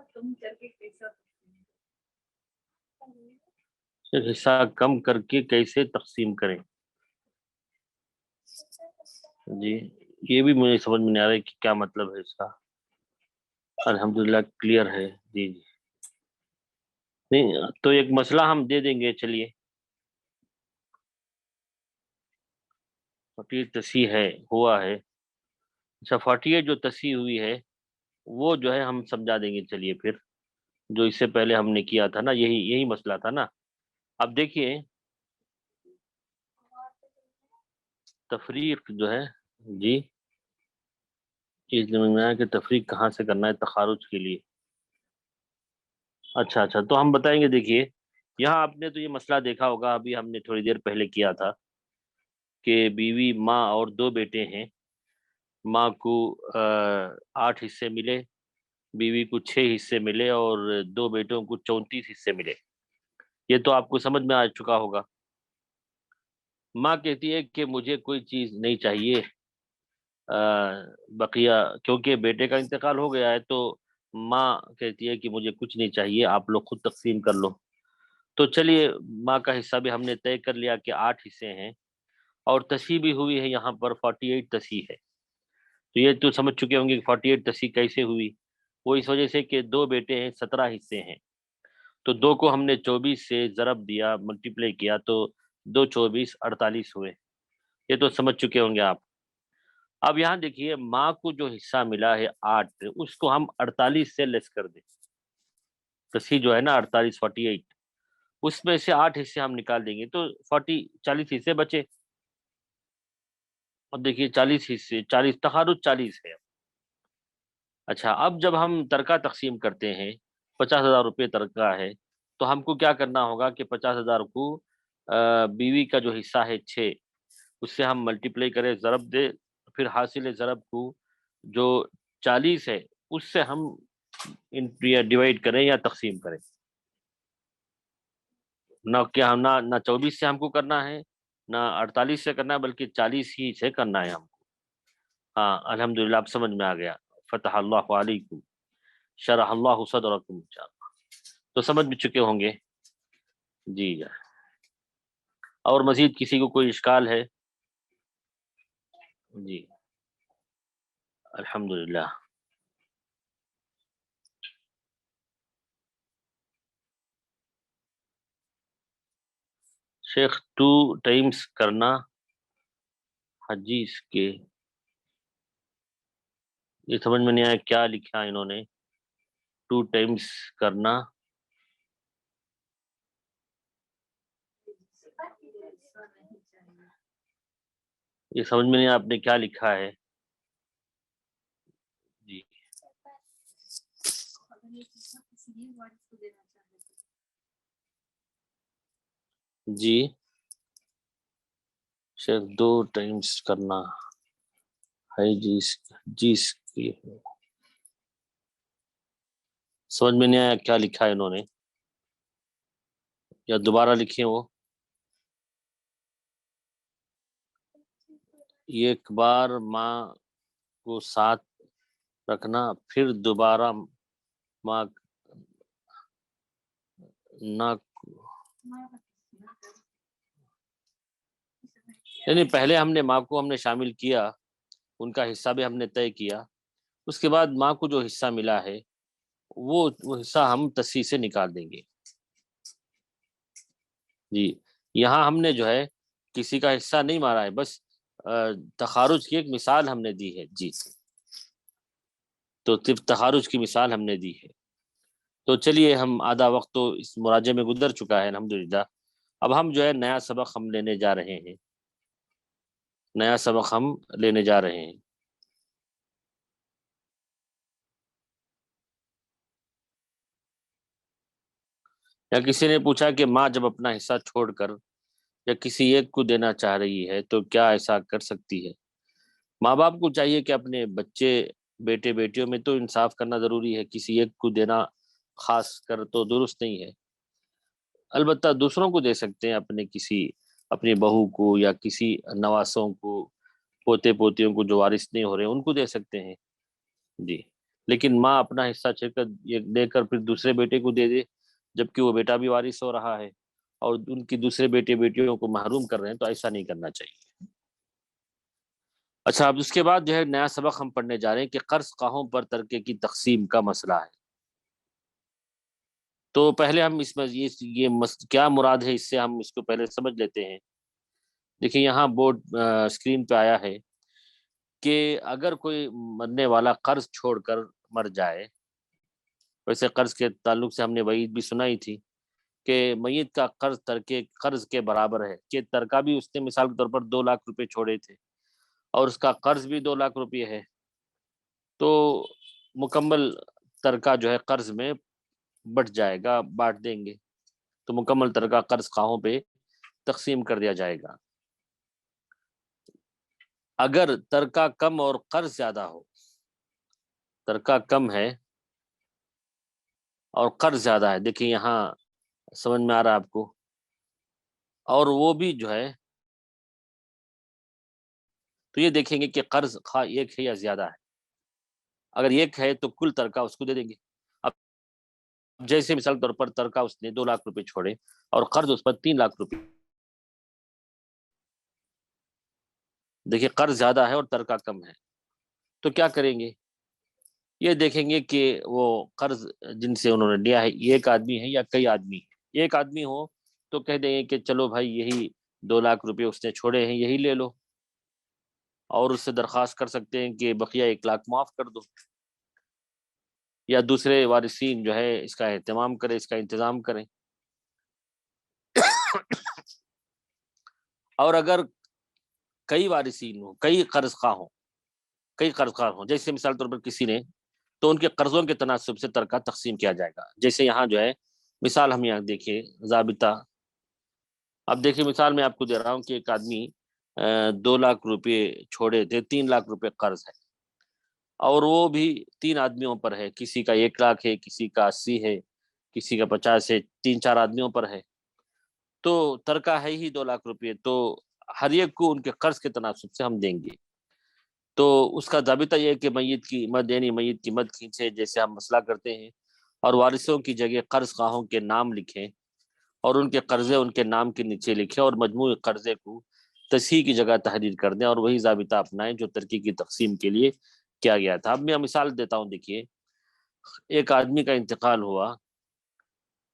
کم کر کے کیسے تقسیم کریں؟ جی یہ بھی مجھے سمجھ میں نہیں آ رہا ہے کہ کیا مطلب ہے اس کا. الحمدللہ کلیئر ہے. جی جی نہیں تو ایک مسئلہ ہم دے دیں گے. چلیے 48 تصحیح ہے ہوا ہے. اچھا 48 جو تصحیح ہوئی ہے وہ جو ہے ہم سمجھا دیں گے. چلیے پھر جو اس سے پہلے ہم نے کیا تھا نا یہی مسئلہ تھا نا. اب دیکھیے تفریق جو ہے جی چیز سمجھ میں آیا کہ تفریق کہاں سے کرنا ہے تخارج کے لیے. اچھا تو ہم بتائیں گے. دیکھیے یہاں آپ نے تو یہ مسئلہ دیکھا ہوگا ابھی ہم نے تھوڑی دیر پہلے کیا تھا کہ بیوی ماں اور 2 بیٹے ہیں. ماں کو 8 حصے ملے, بیوی کو 6 حصے ملے اور 2 بیٹوں کو 34 حصے ملے. یہ تو آپ کو سمجھ میں آ چکا ہوگا. ماں کہتی ہے کہ مجھے کوئی چیز نہیں چاہیے بقیہ, کیونکہ بیٹے کا انتقال ہو گیا ہے تو ماں کہتی ہے کہ مجھے کچھ نہیں چاہیے, آپ لوگ خود تقسیم کر لو. تو چلیے ماں کا حصہ بھی ہم نے طے کر لیا کہ 8 حصے ہیں اور تصحیح بھی ہوئی ہے یہاں پر 48 تصحیح ہے. تو یہ تو سمجھ چکے ہوں گے کہ 48 تصحیح کیسے ہوئی. وہ اس وجہ سے کہ 2 بیٹے ہیں 17 حصے ہیں تو 2 کو ہم نے 24 سے ضرب دیا ملٹیپلائی کیا تو 2 24 48 ہوئے. یہ تو سمجھ چکے ہوں گے آپ. اب یہاں دیکھیے ماں کو جو حصہ ملا ہے 8 اس کو ہم 48 سے لیس کر دیں. تصحیح جو ہے نا 48 48 اس میں سے 8 حصے ہم نکال دیں گے تو 40 حصے بچے. اب دیکھیے 40 حصے 40 تخارج 40 ہے. اچھا اب جب ہم ترکہ تقسیم کرتے ہیں 50,000 روپے ترکہ ہے تو ہم کو کیا کرنا ہوگا کہ 50,000 کو بیوی کا جو حصہ ہے 6 اس سے ہم ملٹیپلائی کریں ضرب دے, پھر حاصل ضرب کو جو 40 ہے اس سے ہم ڈیوائڈ کریں یا تقسیم کریں. نہ 24 سے ہم کو کرنا ہے نہ 48 سے کرنا ہے بلکہ 40 ہی سے کرنا ہے ہم کو. ہاں الحمدللہ آپ سمجھ میں آ گیا. فتح اللہ علیکم شرح اللہ صدرکم. تو سمجھ بھی چکے ہوں گے. جی اور مزید کسی کو کوئی اشکال ہے؟ جی الحمدللہ. شیخ 2 ٹائمز کرنا حدیث کے یہ سمجھ میں نہیں آیا کیا لکھا انہوں نے. 2 ٹائمز کرنا یہ سمجھ میں نہیں آیا آپ نے کیا لکھا ہے. جی جی شیخ 2 ٹائمز کرنا ہے جیس کی سمجھ میں نہیں آیا کیا لکھا ہے انہوں نے, یا دوبارہ لکھیں. وہ ایک بار ماں کو ساتھ رکھنا پھر دوبارہ ماں نہ یعنی پہلے ہم نے ماں کو ہم نے شامل کیا, ان کا حصہ بھی ہم نے طے کیا, اس کے بعد ماں کو جو حصہ ملا ہے وہ حصہ ہم تصحیح سے نکال دیں گے. جی یہاں ہم نے جو ہے کسی کا حصہ نہیں مارا ہے, بس تخارج کی ایک مثال ہم نے دی ہے. جی تو صرف تخارج کی مثال ہم نے دی ہے. تو چلیے ہم آدھا وقت تو اس مراجعے میں گزر چکا ہے الحمدللہ. اب ہم جو ہے نیا سبق ہم لینے جا رہے ہیں. یا کسی نے پوچھا کہ ماں جب اپنا حصہ چھوڑ کر یا کسی ایک کو دینا چاہ رہی ہے تو کیا ایسا کر سکتی ہے؟ ماں باپ کو چاہیے کہ اپنے بچے بیٹے بیٹیوں میں تو انصاف کرنا ضروری ہے, کسی ایک کو دینا خاص کر تو درست نہیں ہے. البتہ دوسروں کو دے سکتے ہیں, اپنی بہو کو یا کسی نواسوں کو, پوتے پوتیوں کو جو وارث نہیں ہو رہے ان کو دے سکتے ہیں. جی لیکن ماں اپنا حصہ دے کر پھر دوسرے بیٹے کو دے دے، جبکہ وہ بیٹا بھی وارث ہو رہا ہے اور ان کی دوسرے بیٹے بیٹیوں کو محروم کر رہے ہیں، تو ایسا نہیں کرنا چاہیے۔ اچھا، اب اس کے بعد جو ہے نیا سبق ہم پڑھنے جا رہے ہیں کہ قرض خواہوں پر ترکے کی تقسیم کا مسئلہ ہے۔ تو پہلے ہم اس میں کیا مراد ہے، اس سے ہم اس کو پہلے سمجھ لیتے ہیں۔ دیکھیں یہاں بورڈ اسکرین پہ آیا ہے کہ اگر کوئی مرنے والا قرض چھوڑ کر مر جائے، ویسے قرض کے تعلق سے ہم نے وعید بھی سنائی تھی کہ میت کا قرض ترکے قرض کے برابر ہے، کہ ترکہ بھی اس نے مثال کے طور پر 2 لاکھ روپے چھوڑے تھے اور اس کا قرض بھی 2 لاکھ روپے ہے، تو مکمل ترکہ جو ہے قرض میں بٹ جائے گا، بانٹ دیں گے، تو مکمل ترکہ قرض خواہوں پہ تقسیم کر دیا جائے گا۔ اگر ترکہ کم اور قرض زیادہ ہو، ترکہ کم ہے اور قرض زیادہ ہے، دیکھیں یہاں سمجھ میں آ رہا ہے آپ کو، اور وہ بھی جو ہے تو یہ دیکھیں گے کہ قرض خواہ ایک ہے یا زیادہ ہے۔ اگر ایک ہے تو کل ترکہ اس کو دے دیں گے۔ اب جیسے مثال کے طور پر ترکہ اس نے 2 لاکھ روپے چھوڑے اور قرض اس پر 3 لاکھ روپے، دیکھیں قرض زیادہ ہے اور ترکہ کم ہے، تو کیا کریں گے؟ یہ دیکھیں گے کہ وہ قرض جن سے انہوں نے لیا ہے ایک آدمی ہے یا کئی آدمی ہے۔ ایک آدمی ہو تو کہہ دیں گے کہ چلو بھائی یہی 2 لاکھ روپے اس نے چھوڑے ہیں، یہی لے لو، اور اس سے درخواست کر سکتے ہیں کہ بقیہ 1 لاکھ معاف کر دو، یا دوسرے وارثین جو ہے اس کا اہتمام کریں، اس کا انتظام کریں۔ اور اگر کئی وارثین ہوں، کئی قرض خواہ ہوں، جیسے مثال طور پر کسی نے، تو ان کے قرضوں کے تناسب سے ترکہ تقسیم کیا جائے گا۔ جیسے یہاں جو ہے مثال ہم یہاں دیکھیے ضابطہ، اب دیکھیے مثال میں آپ کو دے رہا ہوں کہ ایک آدمی 2 لاکھ روپے چھوڑے تھے، 3 لاکھ روپے قرض ہے، اور وہ بھی 3 آدمیوں پر ہے، کسی کا 1 لاکھ ہے، کسی کا 80 ہے، کسی کا 50 ہے، 3-4 آدمیوں پر ہے، تو ترکہ ہے ہی 2 لاکھ روپے، تو ہر ایک کو ان کے قرض کے تناسب سے ہم دیں گے۔ تو اس کا ضابطہ یہ ہے کہ میت کی مد، یعنی میت کی مد کھینچے جیسے ہم مسئلہ کرتے ہیں، اور وارثوں کی جگہ قرض خواہوں کے نام لکھیں اور ان کے قرضے ان کے نام کے نیچے لکھیں، اور مجموعی قرضے کو تصحیح کی جگہ تحریر کر دیں، اور وہی ضابطہ اپنائیں جو ترکی کی تقسیم کے لیے کیا گیا تھا۔ اب میں مثال دیتا ہوں، دیکھیے ایک آدمی کا انتقال ہوا،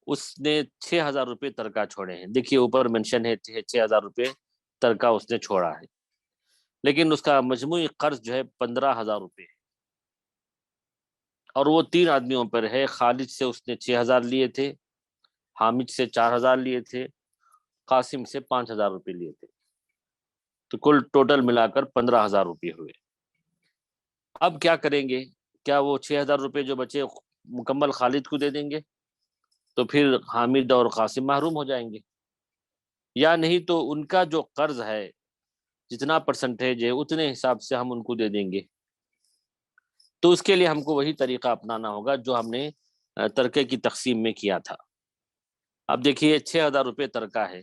اس نے 6,000 روپے ترکہ چھوڑے ہیں، دیکھیے اوپر منشن ہے 6,000 روپے ترکہ اس نے چھوڑا ہے، لیکن اس کا مجموعی قرض جو ہے 15,000 روپے ہے، اور وہ 3 آدمیوں پر ہے۔ خالد سے اس نے 6,000 لیے تھے، حامد سے 4,000 لیے تھے، قاسم سے 5,000 روپے لیے تھے، تو کل ٹوٹل ملا کر 15,000 روپے ہوئے۔ اب کیا کریں گے؟ کیا وہ 6,000 روپے جو بچے مکمل خالد کو دے دیں گے تو پھر حامد اور قاسم محروم ہو جائیں گے، یا نہیں تو ان کا جو قرض ہے جتنا پرسنٹیج ہے اتنے حساب سے ہم ان کو دے دیں گے؟ تو اس کے لیے ہم کو وہی طریقہ اپنانا ہوگا جو ہم نے ترکے کی تقسیم میں کیا تھا۔ اب دیکھیے 6,000 روپے ترکہ ہے،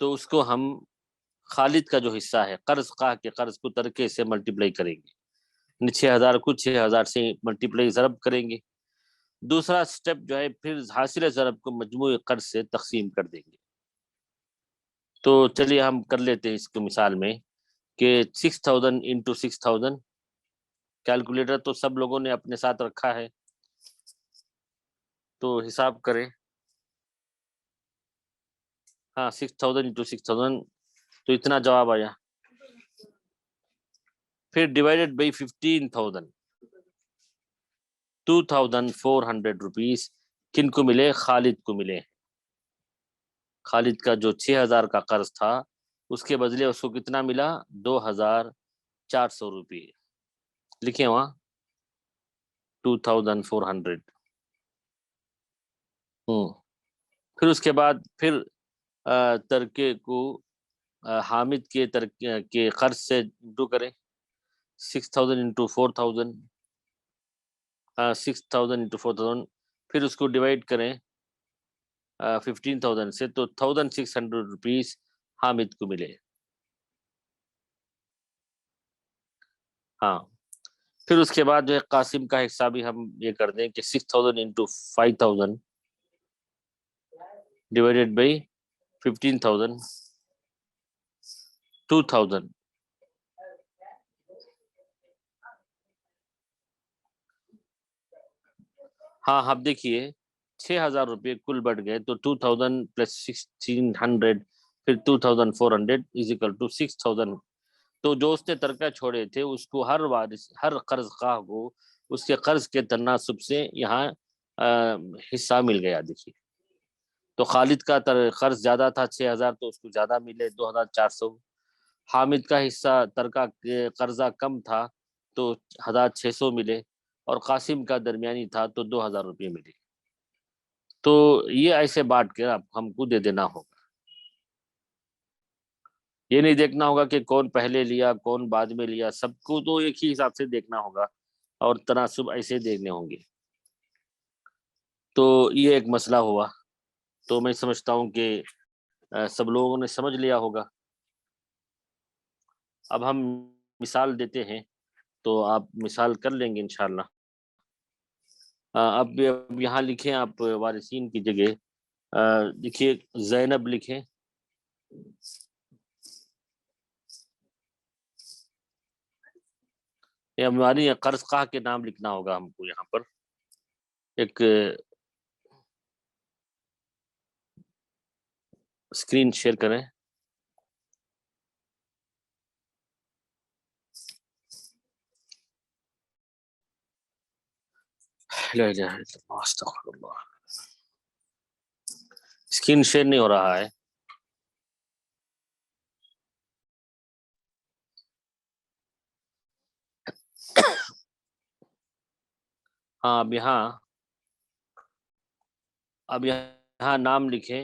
تو اس کو ہم خالد کا جو حصہ ہے قرض خواہ کے قرض کو ترکے سے ملٹیپلائی کریں گے، یعنی 6,000 کو 6,000 سے ملٹیپلائی ضرب کریں گے۔ دوسرا سٹیپ جو ہے پھر حاصل ضرب کو مجموعی قرض سے تقسیم کر دیں گے۔ تو چلیے ہم کر لیتے ہیں اس کی مثال میں کہ 6,000 انٹو 6,000، کیلکولیٹر تو سب لوگوں نے اپنے ساتھ رکھا ہے، تو حساب کریں۔ ہاں 6,000 انٹو 6,000 تو اتنا جواب آیا، پھر ڈیوائڈیڈ بائی 15,000، 2,400 روپیز کن کو ملے؟ خالد کو ملے۔ خالد کا جو 6,000 کا قرض تھا اس کے بدلے اس کو کتنا ملا؟ 2,400 روپے، لکھیں وہاں 2,400۔ پھر اس کے بعد پھر ترکے کو حامد کے قرض سے انٹو کریں، 6,000 انٹو 4,000، 6,000 انٹو 4,000، پھر اس کو ڈیوائڈ کریں 15,000 سے، تو 1,600 روپیز حامد کو ملے۔ ہاں پھر اس کے بعد جو ہے قاسم کا حصہ بھی ہم یہ کر دیں کہ 6000 انٹو 5000 ڈیوائڈیڈ بائی 15000 2000. ہاں اب دیکھیے 6000 روپے کل بڑھ گئے تو 2000 پلس 1600 پھر 2400 از اکول ٹو 6000. تو جو اس نے ترکہ چھوڑے تھے اس کو ہر وارث ہر قرض خواہ کو اس کے قرض کے تناسب سے یہاں حصہ مل گیا. دیکھیے تو خالد کا قرض زیادہ تھا 6000 تو اس کو زیادہ ملے 2400. حامد کا حصہ ترکہ قرضہ کم تھا تو 1600 ملے اور قاسم کا درمیانی تھا تو 2000 روپے ملے. تو یہ ایسے بانٹ کے ہم کو دے دینا ہوگا. یہ نہیں دیکھنا ہوگا کہ کون پہلے لیا کون بعد میں لیا, سب کو تو ایک ہی حساب سے دیکھنا ہوگا اور تناسب ایسے دیکھنے ہوں گے. تو یہ ایک مسئلہ ہوا. تو میں سمجھتا ہوں کہ سب لوگوں نے سمجھ لیا ہوگا. اب ہم مثال دیتے ہیں تو آپ مثال کر لیں گے انشاءاللہ. اب یہاں لکھیں آپ وارثین کی جگہ لکھیے زینب لکھیں. ہماری قرض خواہ کے نام لکھنا ہوگا ہم کو. یہاں پر ایک اسکرین شیئر کریں. لا الہ الا اللہ استغفر اللہ. اسکرین شیئر نہیں ہو رہا ہے. ہاں اب یہاں نام لکھیں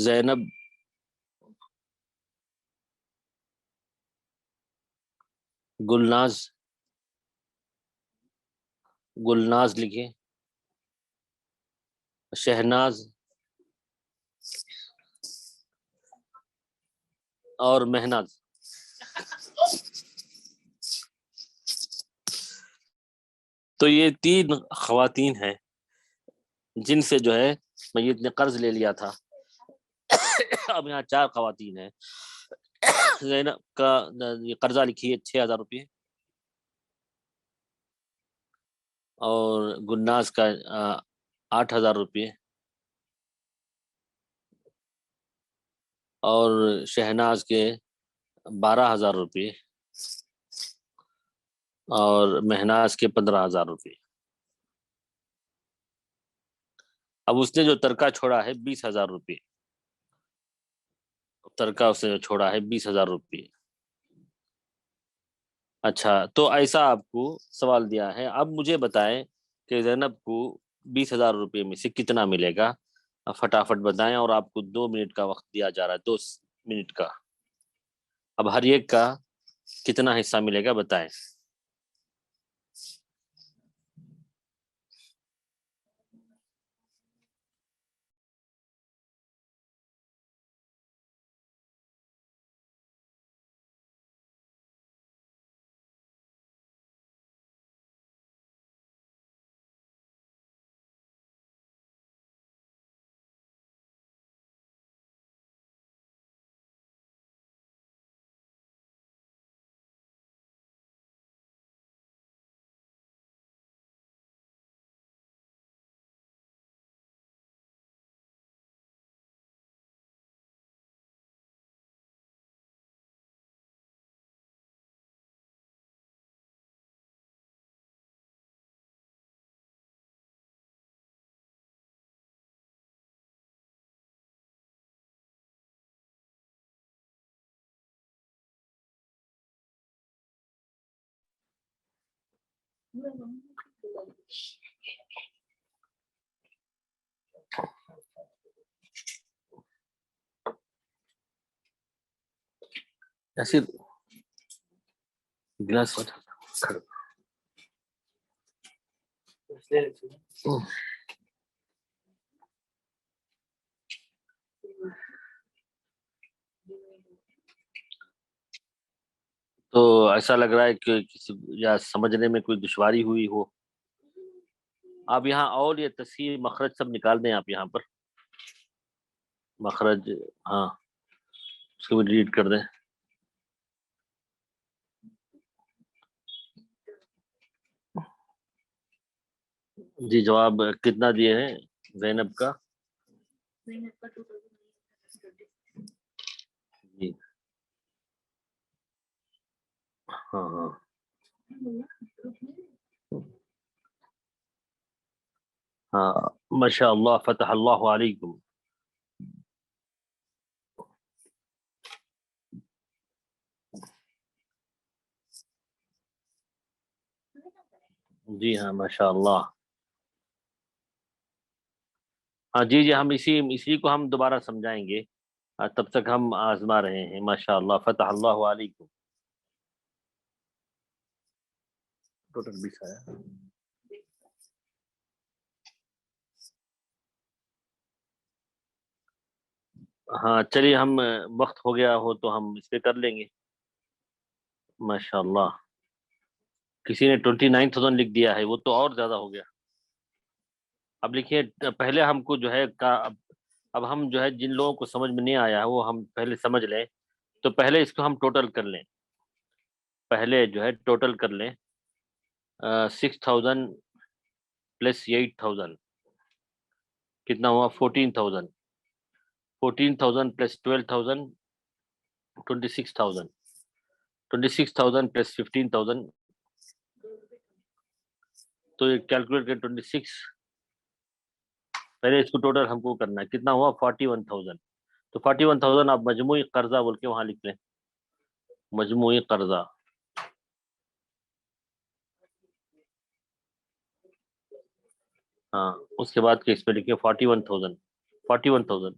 زینب گلناز لکھیں شہناز اور مہناز. تو یہ 3 خواتین ہیں جن سے جو ہے میت نے قرض لے لیا تھا. اب یہاں 4 خواتین ہیں. زینب کا قرضہ لکھیے 6000 روپے اور گلناز کا 8000 روپے اور شہناز کے 12000 روپے اور مہناز کے 15000 روپے. اب اس نے جو ترکہ چھوڑا ہے 20000 روپے. ترکہ اس نے جو چھوڑا ہے 20000 روپے. اچھا تو ایسا آپ کو سوال دیا ہے. اب مجھے بتائیں کہ زینب کو 20000 روپے میں سے کتنا ملے گا. فٹافٹ بتائیں. اور آپ کو 2 منٹ کا وقت دیا جا رہا ہے 2 منٹ کا. اب ہر ایک کا کتنا حصہ ملے گا بتائیں. ایسے گلاس تو ایسا لگ رہا ہے کہ کسی یا سمجھنے میں کوئی دشواری ہوئی ہو. آپ یہاں اول یہ تصحیح مخرج سب نکال دیں. آپ یہاں پر مخرج، ہاں اس کو بھی ڈیلیٹ کر دیں. جی جواب کتنا دیے ہیں زینب کا؟ جی ہاں ہاں ہاں ماشاء اللہ، فتح اللہ علیکم. جی ہاں ماشاء اللہ. ہاں جی جی، ہم اسی کو ہم دوبارہ سمجھائیں گے. تب تک ہم آزما رہے ہیں. ماشاء اللہ، فتح اللہ علیکم. ٹوٹل 20 آیا. ہاں چلیے، ہم وقت ہو گیا ہو تو ہم اس پہ کر لیں گے. ماشاء اللہ. کسی نے 29,000 لکھ دیا ہے، وہ تو اور زیادہ ہو گیا. اب لکھیے، پہلے ہم کو جو ہے اب ہم جو ہے جن لوگوں کو سمجھ میں نہیں آیا ہے وہ ہم پہلے سمجھ لیں. تو پہلے اس کو ہم ٹوٹل کر لیں. پہلے جو ہے ٹوٹل کر لیں. 6,000 پلس 8,000 کتنا ہوا؟ 14,000. 14,000 پلس 12,000 26,000. 26,000 پلس 15,000. تو یہ کیلکولیٹ کر 26. پہلے اس کو ٹوٹل ہم کو کرنا ہے. کتنا ہوا؟ 41,000. تو 41,000 آپ مجموعی قرضہ بول کے وہاں لکھ لیں. مجموعی قرضہ. ہاں اس کے بعد کس پہ لکھیں؟ 41,000. 41,000.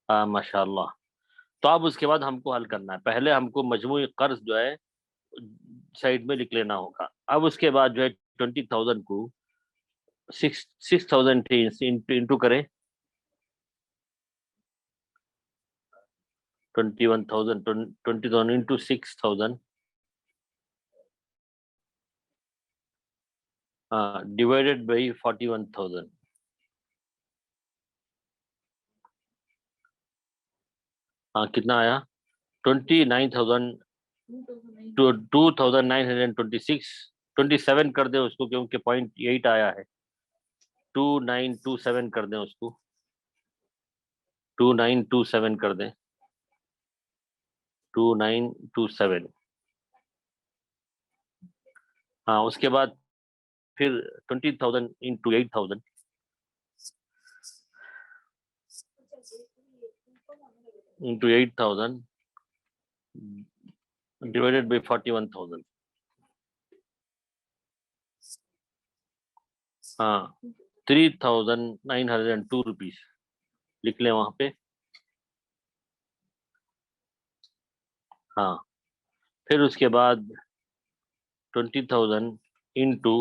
ہاں ماشاء اللہ. تو اب اس کے بعد ہم کو حل کرنا ہے. پہلے ہم کو مجموعی قرض جو ہے سائڈ میں لکھ لینا ہوگا. اب اس کے بعد جو ہے 20,000 کو 6,000 انٹو کریں. 20,000 انٹو 6,000 ڈیوائڈیڈ بائی 41,000. ہاں کتنا آیا؟ 29,000 2,926. 27 کر دیں اس کو کیونکہ 0.8 آیا ہے. 2,927 کر دیں اس کو. 2,927 کر دیں. 2,927. ہاں اس کے بعد پھر 20,000 انٹو 8,000. Into 8,000 divided by 41,000. ہاں 3,902 روپیز لکھ لیں وہاں پہ. ہاں پھر اس کے بعد 20,000 انٹو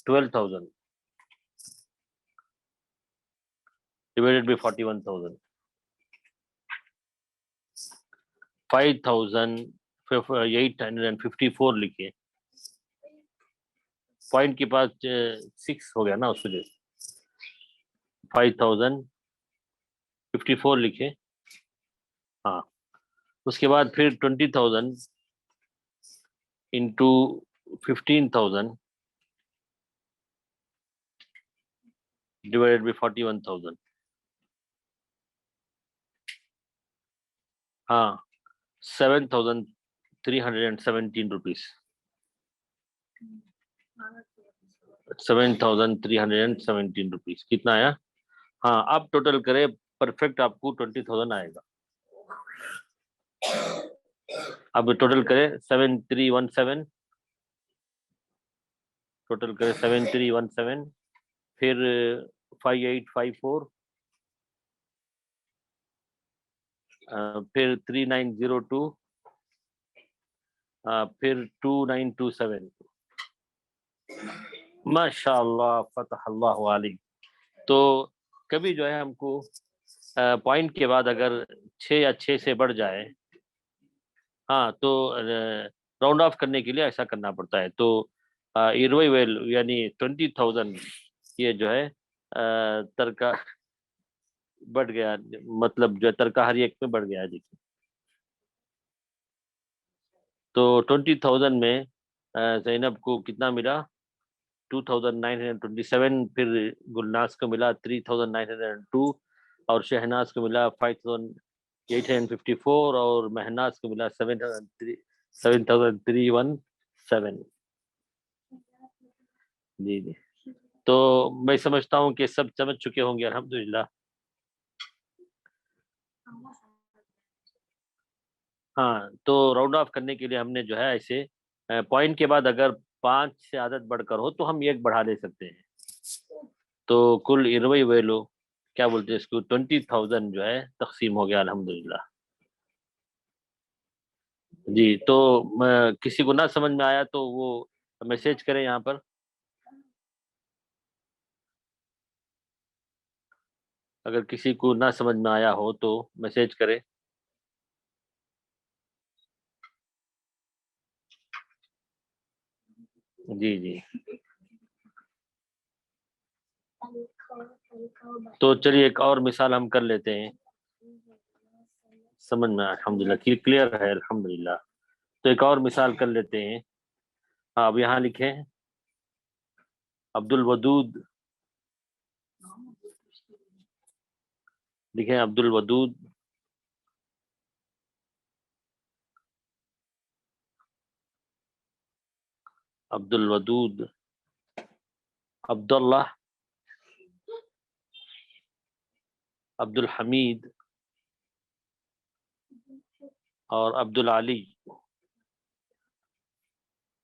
12,000 ڈیوائڈیڈ بائی 41,000. 5,854 لکھے. پوائنٹ کے پاس 6 ہو گیا نا اس وجہ. 5,054 لکھے. ہاں اس کے بعد پھر 20,000 انٹو 15,000 ڈیوائڈیڈ بائی 41,000. ہاں 7,317 روپیز. 7,317 روپیز کتنا آیا؟ ہاں اب ٹوٹل کرے پرفیکٹ آپ کو 20,000 آئے گا. اب ٹوٹل کرے 7,317. ٹوٹل کرے 7,317 پھر 5,854 پھر 3,902 پھر 2,927. ماشاء اللہ فتح اللہ علیہ. تو کبھی جو ہے ہم کو پوائنٹ کے بعد اگر 6 یا 6 سے بڑھ جائے، ہاں تو راؤنڈ آف کرنے کے لیے ایسا کرنا پڑتا ہے. تو 20,000 یعنی 20,000 یہ جو ہے ترکہ بڑھ گیا، مطلب جو ہے ترکہ ہر ایک میں بڑھ گیا. دیکھیے تو 20,000 میں زینب کو کتنا ملا؟ 2,927. پھر گلناز کو ملا 3,902 اور شہناز کو ملا 5,854 اور مہناز کو ملا 7,317. جی جی، تو میں سمجھتا ہوں کہ سب سمجھ چکے ہوں گے الحمدللہ. ہاں تو راؤنڈ آف کرنے کے لیے ہم نے جو ہے ایسے پوائنٹ کے بعد اگر 5 سے عدد بڑھ کر ہو تو ہم ایک بڑھا لے سکتے ہیں. تو کل 20,000 کیا بولتے ہیں اس کو 20,000 جو ہے تقسیم ہو گیا الحمدللہ. جی تو کسی کو نہ سمجھ میں آیا تو وہ میسج کریں یہاں پر. اگر کسی کو نہ سمجھ میں آیا ہو تو میسج کرے. جی جی، تو چلیے ایک اور مثال ہم کر لیتے ہیں. سمجھ میں الحمدللہ کلیئر ہے الحمدللہ. تو ایک اور مثال کر لیتے ہیں. ہاں اب یہاں لکھیں عبد الودود، لکھیں عبد الودود عبد الودود عبداللہ عبد الحمید اور عبد العلی.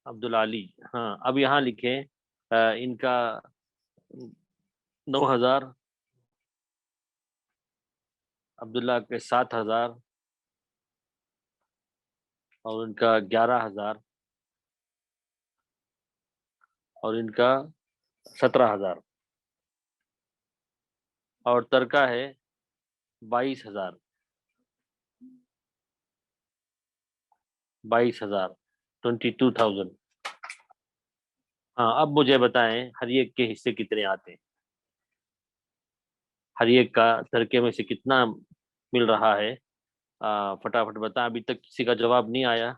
عبد العلی، ہاں اب یہاں لکھیں ان کا 9,000، عبداللہ کے 7,000 اور ان کا 11,000 اور ان کا 17,000 اور ترکہ ہے 22,000. 22,000. ہاں اب مجھے بتائیں ہر ایک کے حصے کتنے آتے ہیں، ہر ایک کا ترکے میں سے کتنا مل رہا ہے. فٹافٹ بتائیں، ابھی تک کسی کا جواب نہیں آیا.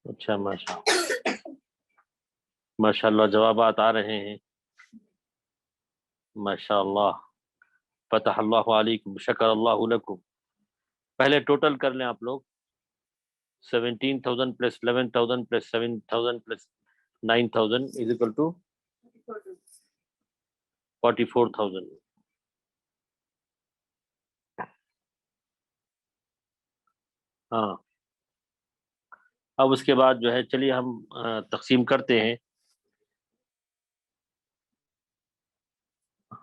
اچھا ماشاء اللہ جوابات آ رہے ہیں. ماشاء اللہ، فتح اللہ علیکم، شکر اللہ لکم. پہلے ٹوٹل کر لیں آپ لوگ. 17,000 plus 11,000 plus 7,000 plus 9,000 is equal to 44,000. ہاں اب اس کے بعد جو ہے چلیے ہم تقسیم کرتے ہیں.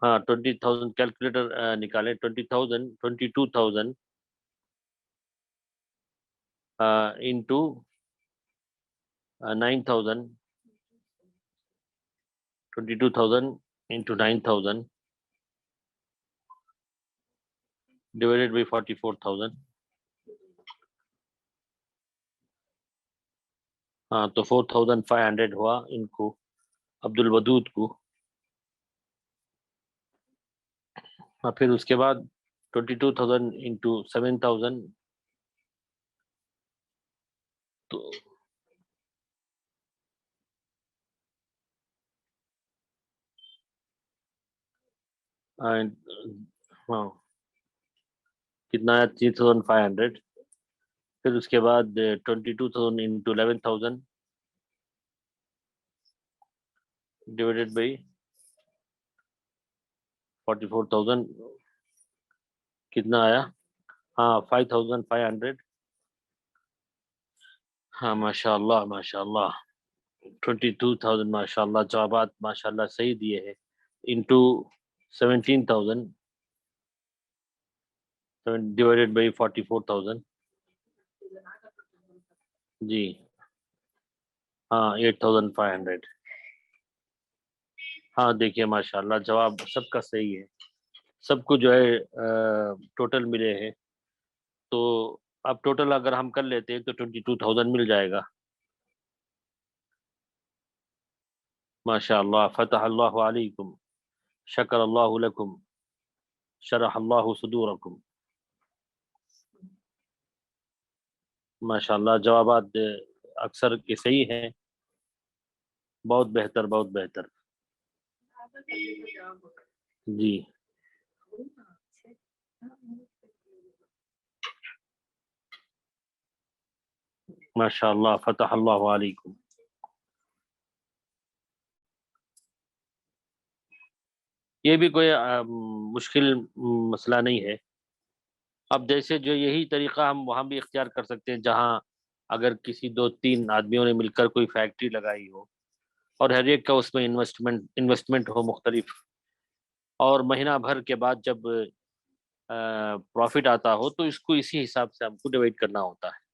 ہاں 20,000 کیلکولیٹر نکالیں. 20,000 22,000 انٹو 9,000 22,000 into 9,000 divided by 44,000. ہاں تو 4,500 ہوا ان کو عبد الودود کو. ہاں پھر اس کے بعد 22,000 into 7,000 تو ہاں کتنا ہے 3,500. پھر اس کے بعد 22,000 into 11,000 divided by 44,000 کتنا آیا؟ ہاں 5,500. ہاں ماشاء اللہ ماشاء اللہ 22,000 ماشاء اللہ. جوابات ماشاء اللہ صحیح دیے ہیں. انٹو 17,000 ڈیوائڈیڈ بائی 44,000 جی ہاں 8,500. ہاں دیکھیے ماشاء اللہ جواب سب کا صحیح ہے، سب کو جو ہے ٹوٹل ملے ہیں. تو اب ٹوٹل اگر ہم کر لیتے ہیں تو 22,000 مل جائے گا. ماشاء اللہ، فتح اللہ علیکم، شکر اللہ لکم، شرح اللہ صدورکم. ماشاء اللہ جوابات اکثر کے صحیح ہیں. بہت بہتر، بہت بہتر. جی ماشاء اللہ، فتح اللہ علیکم. یہ بھی کوئی مشکل مسئلہ نہیں ہے. اب جیسے جو یہی طریقہ ہم وہاں بھی اختیار کر سکتے ہیں، جہاں اگر کسی 2-3 آدمیوں نے مل کر کوئی فیکٹری لگائی ہو اور ہر ایک کا اس میں انویسٹمنٹ ہو مختلف، اور مہینہ بھر کے بعد جب پروفٹ آتا ہو تو اس کو اسی حساب سے ہم کو ڈیوائڈ کرنا ہوتا ہے.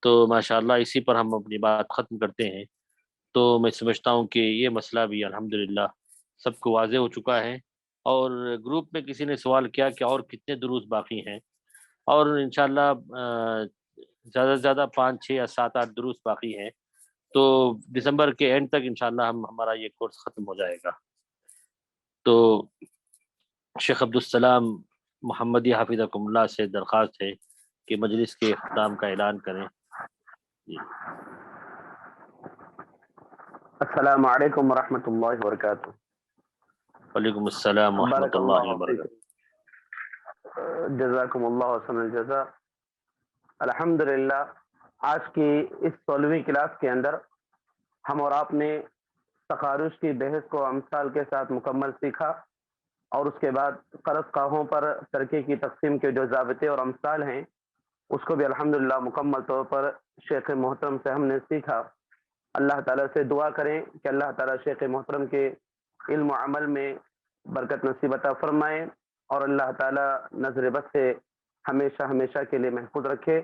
تو ماشاءاللہ اسی پر ہم اپنی بات ختم کرتے ہیں. تو میں سمجھتا ہوں کہ یہ مسئلہ بھی الحمدللہ سب کو واضح ہو چکا ہے. اور گروپ میں کسی نے سوال کیا کہ اور کتنے دروس باقی ہیں، اور انشاءاللہ زیادہ سے زیادہ 5، 6 یا 7، 8 دروس باقی ہیں. تو دسمبر کے اینڈ تک انشاءاللہ ہمارا یہ کورس ختم ہو جائے گا. تو شیخ عبدالسلام محمدی حافظکم اللہ سے درخواست ہے کہ مجلس کے اختتام کا اعلان کریں. جی السلام علیکم ورحمۃ اللہ وبرکاتہ. وعلیکم السلام ورحمۃ بارک اللہ اللہ وبرکاتہ. فیکم، جزاکم اللہ حسن الجزا. الحمدللہ آج کی اس 16ویں کلاس کے اندر ہم اور آپ نے تقارض کی بحث کو امثال کے ساتھ مکمل سیکھا، اور اس کے بعد قرض خواہوں پر ترکے کی تقسیم کے جو ضابطے اور امثال ہیں اس کو بھی الحمدللہ مکمل طور پر شیخ محترم سے ہم نے سیکھا. اللہ تعالیٰ سے دعا کریں کہ اللہ تعالیٰ شیخ محترم کے علم و عمل میں برکت نصیب عطا فرمائے، اور اللہ تعالیٰ نظر بد سے ہمیشہ ہمیشہ کے لیے محفوظ رکھے.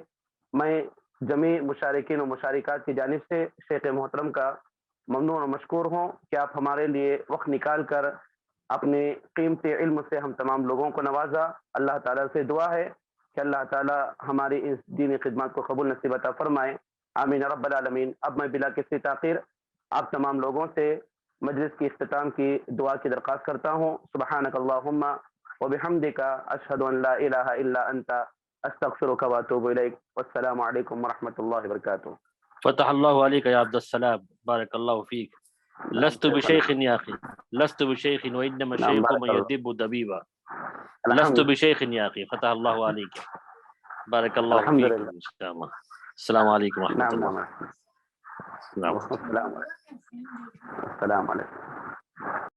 میں جمیع مشارکین و مشارکات کی جانب سے شیخ محترم کا ممنون و مشکور ہوں کہ آپ ہمارے لیے وقت نکال کر اپنے قیمتی علم سے ہم تمام لوگوں کو نوازا. اللہ تعالیٰ سے دعا ہے کہ اللہ تعالیٰ ہماری اس دینی خدمات کو قبول نصیب عطا فرمائے. آمین رب العالمین. اب میں بلا کسی تاخیر آپ تمام لوگوں سے مجلس کی اختتام کی دعا کی درخواست کرتا ہوں. سبحانک اللہم وبحمدک، اشہد ان لا الہ الا انت، استغفرک واتوب الیک. والسلام علیکم ورحمۃ اللہ وبرکاتہ. فتح اللہ علیک یا عبد السلام، بارک اللہ فیک. لست بشیخ یا اخی، لست بشیخ وانما نعم الشیخ بارک من اللہ. یدب دبیبا. لست الحمد بشیخ یا اخی، فتح اللہ علیک، بارک اللہ فیکم الحمدللہ. انشاءاللہ. السلام علیکم ورحمۃ نعم اللہ. نعم. السلام علیکم. السلام علیکم. السلام علیکم.